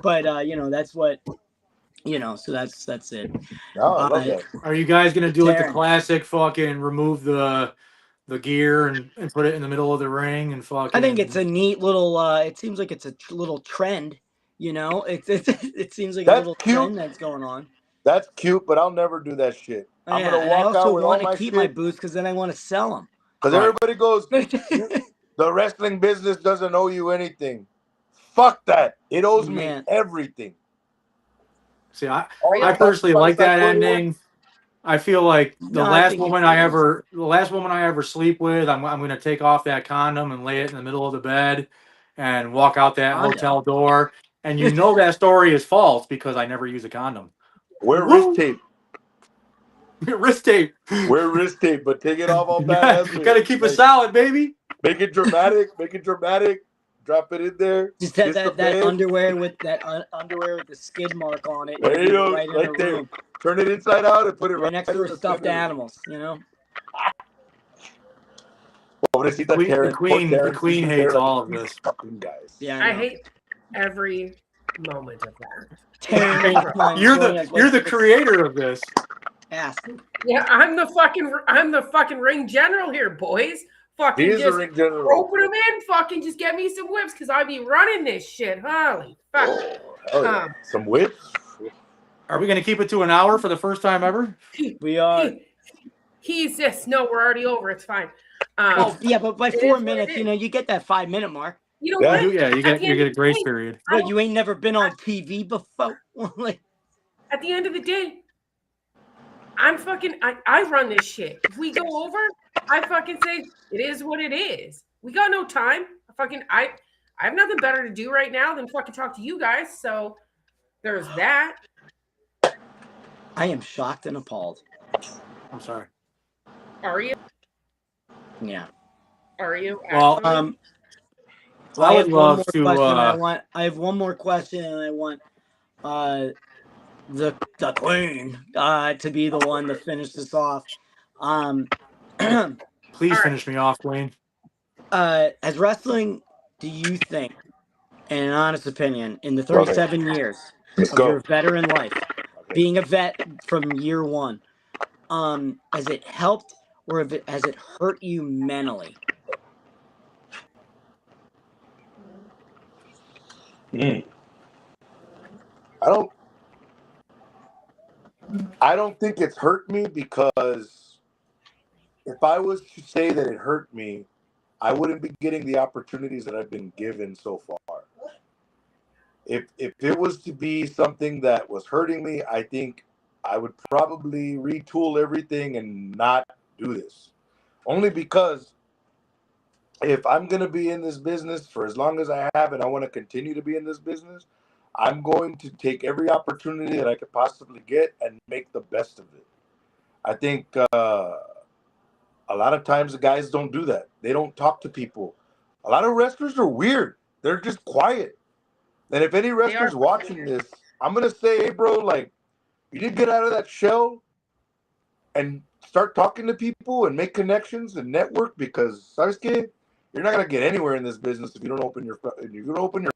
[SPEAKER 4] but that's what so that's it.
[SPEAKER 1] No, I love that.
[SPEAKER 3] Are you guys gonna do like the
[SPEAKER 4] Teryn.
[SPEAKER 3] classic fucking remove the gear and put it in the middle of the ring and fucking?
[SPEAKER 4] I think it's a neat little. It seems like it's a little trend. It seems like a
[SPEAKER 1] That's
[SPEAKER 4] little
[SPEAKER 1] cute.
[SPEAKER 4] trend that's going on.
[SPEAKER 1] That's cute, but I'll never do that shit. I'm
[SPEAKER 4] Yeah,
[SPEAKER 1] gonna
[SPEAKER 4] and I
[SPEAKER 1] walk
[SPEAKER 4] also
[SPEAKER 1] out with all
[SPEAKER 4] want to
[SPEAKER 1] my
[SPEAKER 4] keep my
[SPEAKER 1] shit
[SPEAKER 4] boots because then I want to sell them.
[SPEAKER 1] because
[SPEAKER 3] Right.
[SPEAKER 1] everybody goes, the wrestling business doesn't owe you anything. Fuck that. It owes me
[SPEAKER 4] Man.
[SPEAKER 1] everything.
[SPEAKER 3] See, I
[SPEAKER 1] All the
[SPEAKER 3] personally like
[SPEAKER 1] sacrifice I
[SPEAKER 3] that
[SPEAKER 1] put in.
[SPEAKER 3] ending. I feel like the
[SPEAKER 4] No, I
[SPEAKER 3] last
[SPEAKER 4] think
[SPEAKER 3] woman
[SPEAKER 4] it
[SPEAKER 3] I
[SPEAKER 4] is.
[SPEAKER 3] ever sleep with, I'm gonna take off that condom and lay it in the middle of the bed and walk out that
[SPEAKER 4] Condom?
[SPEAKER 3] hotel door. And that story is false because I never use a condom.
[SPEAKER 1] Wear wrist tape.
[SPEAKER 3] Wrist tape.
[SPEAKER 1] Wear wrist tape, but take it off all badass.
[SPEAKER 3] Gotta keep it solid, baby.
[SPEAKER 1] Make it dramatic. Make it dramatic. Drop it in there.
[SPEAKER 4] Just
[SPEAKER 1] Kiss the
[SPEAKER 4] that
[SPEAKER 1] bed.
[SPEAKER 4] underwear with underwear with the skid mark on it.
[SPEAKER 1] There you go.
[SPEAKER 4] Right in
[SPEAKER 1] Right
[SPEAKER 4] her
[SPEAKER 1] there.
[SPEAKER 4] room,
[SPEAKER 1] Turn it inside out and put it
[SPEAKER 4] right next to
[SPEAKER 1] in
[SPEAKER 4] her
[SPEAKER 1] the
[SPEAKER 4] stuffed
[SPEAKER 1] center.
[SPEAKER 4] animals.
[SPEAKER 1] Pobrecita
[SPEAKER 3] The
[SPEAKER 1] Teryn. Poor
[SPEAKER 3] queen
[SPEAKER 1] Teryn.
[SPEAKER 3] hates
[SPEAKER 1] Teryn,
[SPEAKER 3] all of this.
[SPEAKER 1] fucking guys.
[SPEAKER 4] Yeah,
[SPEAKER 2] I hate every moment of that.
[SPEAKER 4] Teryn,
[SPEAKER 3] You're the creator of this.
[SPEAKER 4] ass.
[SPEAKER 2] Yeah, I'm the fucking ring general here, boys. Fucking
[SPEAKER 1] He is a
[SPEAKER 2] just
[SPEAKER 1] ring general.
[SPEAKER 2] open them in. Fucking just get me some whips because I be running this shit. Holy fuck.
[SPEAKER 1] Oh, yeah. Some whips.
[SPEAKER 3] Are we gonna keep it to an hour for the first time ever?
[SPEAKER 4] We are.
[SPEAKER 2] He's this. No, we're already over. It's fine.
[SPEAKER 4] Yeah, but by
[SPEAKER 2] it
[SPEAKER 4] 4
[SPEAKER 2] is what
[SPEAKER 4] minutes,
[SPEAKER 2] it is.
[SPEAKER 4] you get that 5-minute mark.
[SPEAKER 2] You know
[SPEAKER 1] Yeah.
[SPEAKER 2] what?
[SPEAKER 3] You
[SPEAKER 2] At the
[SPEAKER 3] get
[SPEAKER 2] end
[SPEAKER 3] a
[SPEAKER 2] of the
[SPEAKER 3] grace
[SPEAKER 2] day,
[SPEAKER 3] period.
[SPEAKER 4] What, you ain't never been on TV before? Like,
[SPEAKER 2] at the end of the day, I run this shit. If we go over, I fucking say it is what it is. We got no time. I have nothing better to do right now than fucking talk to you guys. So there's that.
[SPEAKER 4] I am shocked and appalled.
[SPEAKER 3] I'm sorry.
[SPEAKER 2] Are you?
[SPEAKER 4] Yeah.
[SPEAKER 2] Are you?
[SPEAKER 3] Well,
[SPEAKER 2] actually?
[SPEAKER 3] I would love to.
[SPEAKER 4] I have one more question, and I want the queen to be the one to finish this off.
[SPEAKER 3] Please finish me off, Wayne.
[SPEAKER 4] As wrestling, do you think, in an honest opinion, in the 37 years of your veteran life, being a vet from year one, has it helped or has it hurt you mentally?
[SPEAKER 1] I I don't think it's hurt me because if I was to say that it hurt me, I wouldn't be getting the opportunities that I've been given so far. If it was to be something that was hurting me, I think I would probably retool everything and not do this. Only because if I'm going to be in this business for as long as I have and I want to continue to be in this business, I'm going to take every opportunity that I could possibly get and make the best of it. I think a lot of times the guys don't do that. They don't talk to people. A lot of wrestlers are weird. They're just quiet. And if any wrestler's watching this, I'm going to say, hey, bro, like, you need to get out of that shell and start talking to people and make connections and network because, Sasuke, you're not going to get anywhere in this business if you don't open your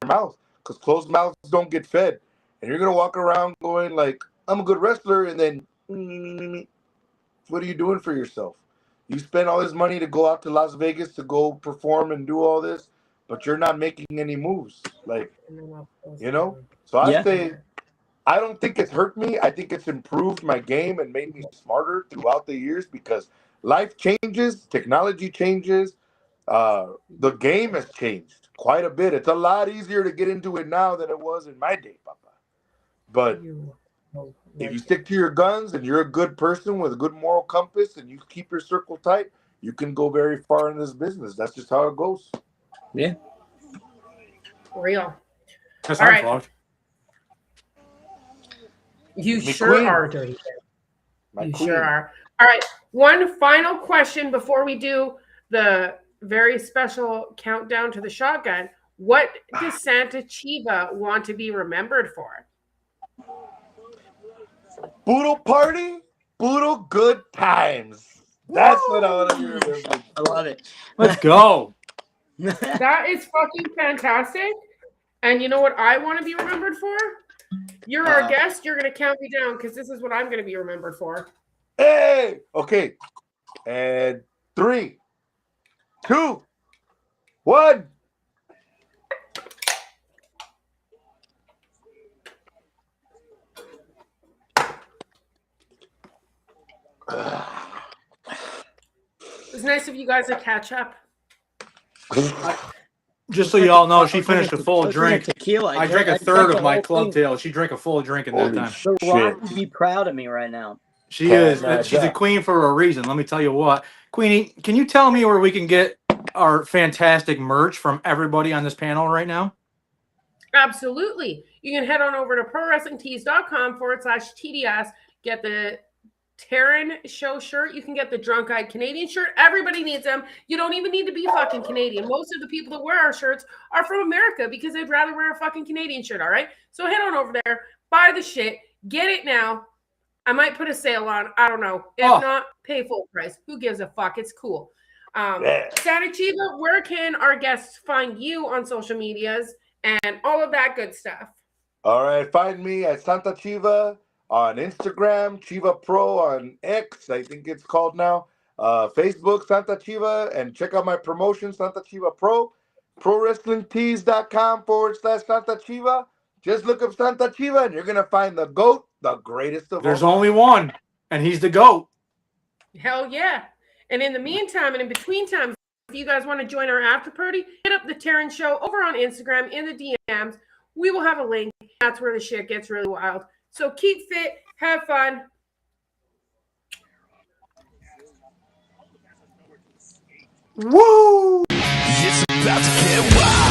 [SPEAKER 1] mouth because closed mouths don't get fed. And you're going to walk around going like, I'm a good wrestler, and then what are you doing for yourself? You spend all this money to go out to Las Vegas to go perform and do all this, but you're not making any moves. Like, you know? So I say, I don't think it's hurt me. I think it's improved my game and made me smarter throughout the years because life changes, technology changes. The game has changed quite a bit. It's a lot easier to get into it now than it was in my day, Papa. But if you stick to your guns and you're a good person with a good moral compass and you keep your circle tight, you can go very far in this business. That's just how it goes.
[SPEAKER 4] Yeah.
[SPEAKER 2] Real.
[SPEAKER 3] That's
[SPEAKER 2] All
[SPEAKER 3] not
[SPEAKER 2] right.
[SPEAKER 3] fault.
[SPEAKER 2] You
[SPEAKER 1] Me
[SPEAKER 2] sure
[SPEAKER 1] queen.
[SPEAKER 2] are, Dirty.
[SPEAKER 1] My
[SPEAKER 2] You
[SPEAKER 1] queen.
[SPEAKER 2] sure are. All right. One final question before we do the very special countdown to the shotgun. What does Santa Chiva want to be remembered for?
[SPEAKER 1] Boodle party, boodle good times. That's what I want to be remembered.
[SPEAKER 4] I love it.
[SPEAKER 3] Let's go.
[SPEAKER 2] That is fucking fantastic. And you know what I want to be remembered for? You're our guest. You're going to count me down because this is what I'm going to be remembered for.
[SPEAKER 1] Hey! Okay. And 3, 2, 1.
[SPEAKER 2] It's nice of you guys to catch up.
[SPEAKER 3] Just so you all know, she finished a full drink.
[SPEAKER 4] Tequila.
[SPEAKER 3] I drank a third of my club
[SPEAKER 4] thing.
[SPEAKER 3] tail. She drank a full drink in that
[SPEAKER 1] Holy
[SPEAKER 3] time.
[SPEAKER 4] The Rock would be proud of me right now.
[SPEAKER 3] She is. She's a queen for a reason. Let me tell you what. Queenie, can you tell me where we can get our fantastic merch from everybody on this panel right now?
[SPEAKER 2] Absolutely. You can head on over to prowrestlingtees.com/TDS. Get the Terynn Show shirt. You can get the Drunk Eyed Canadian shirt. Everybody needs them. You don't even need to be fucking Canadian. Most of the people that wear our shirts are from America because they'd rather wear a fucking Canadian shirt, all right? So head on over there, buy the shit, get it now. I might put a sale on. I don't know. If not, pay full price. Who gives a fuck? It's cool. Santa Chiva, where can our guests find you on social medias and all of that good stuff?
[SPEAKER 1] All right. Find me at Santa Chiva on Instagram, Chiva Pro on X, I think it's called now. Facebook, Santa Chiva, and check out my promotion, Santa Chiva Pro. ProWrestlingTees.com/Santa Chiva. Just look up Santa Chiva and you're going to find the GOAT, the greatest of all.
[SPEAKER 3] There's only one, and he's the GOAT.
[SPEAKER 2] Hell yeah. And in the meantime and in between times, if you guys want to join our after party, hit up the Terynn Show over on Instagram in the DMs. We will have a link. That's where the shit gets really wild. So keep fit, have fun.
[SPEAKER 3] Woo!
[SPEAKER 5] It's about to get wild.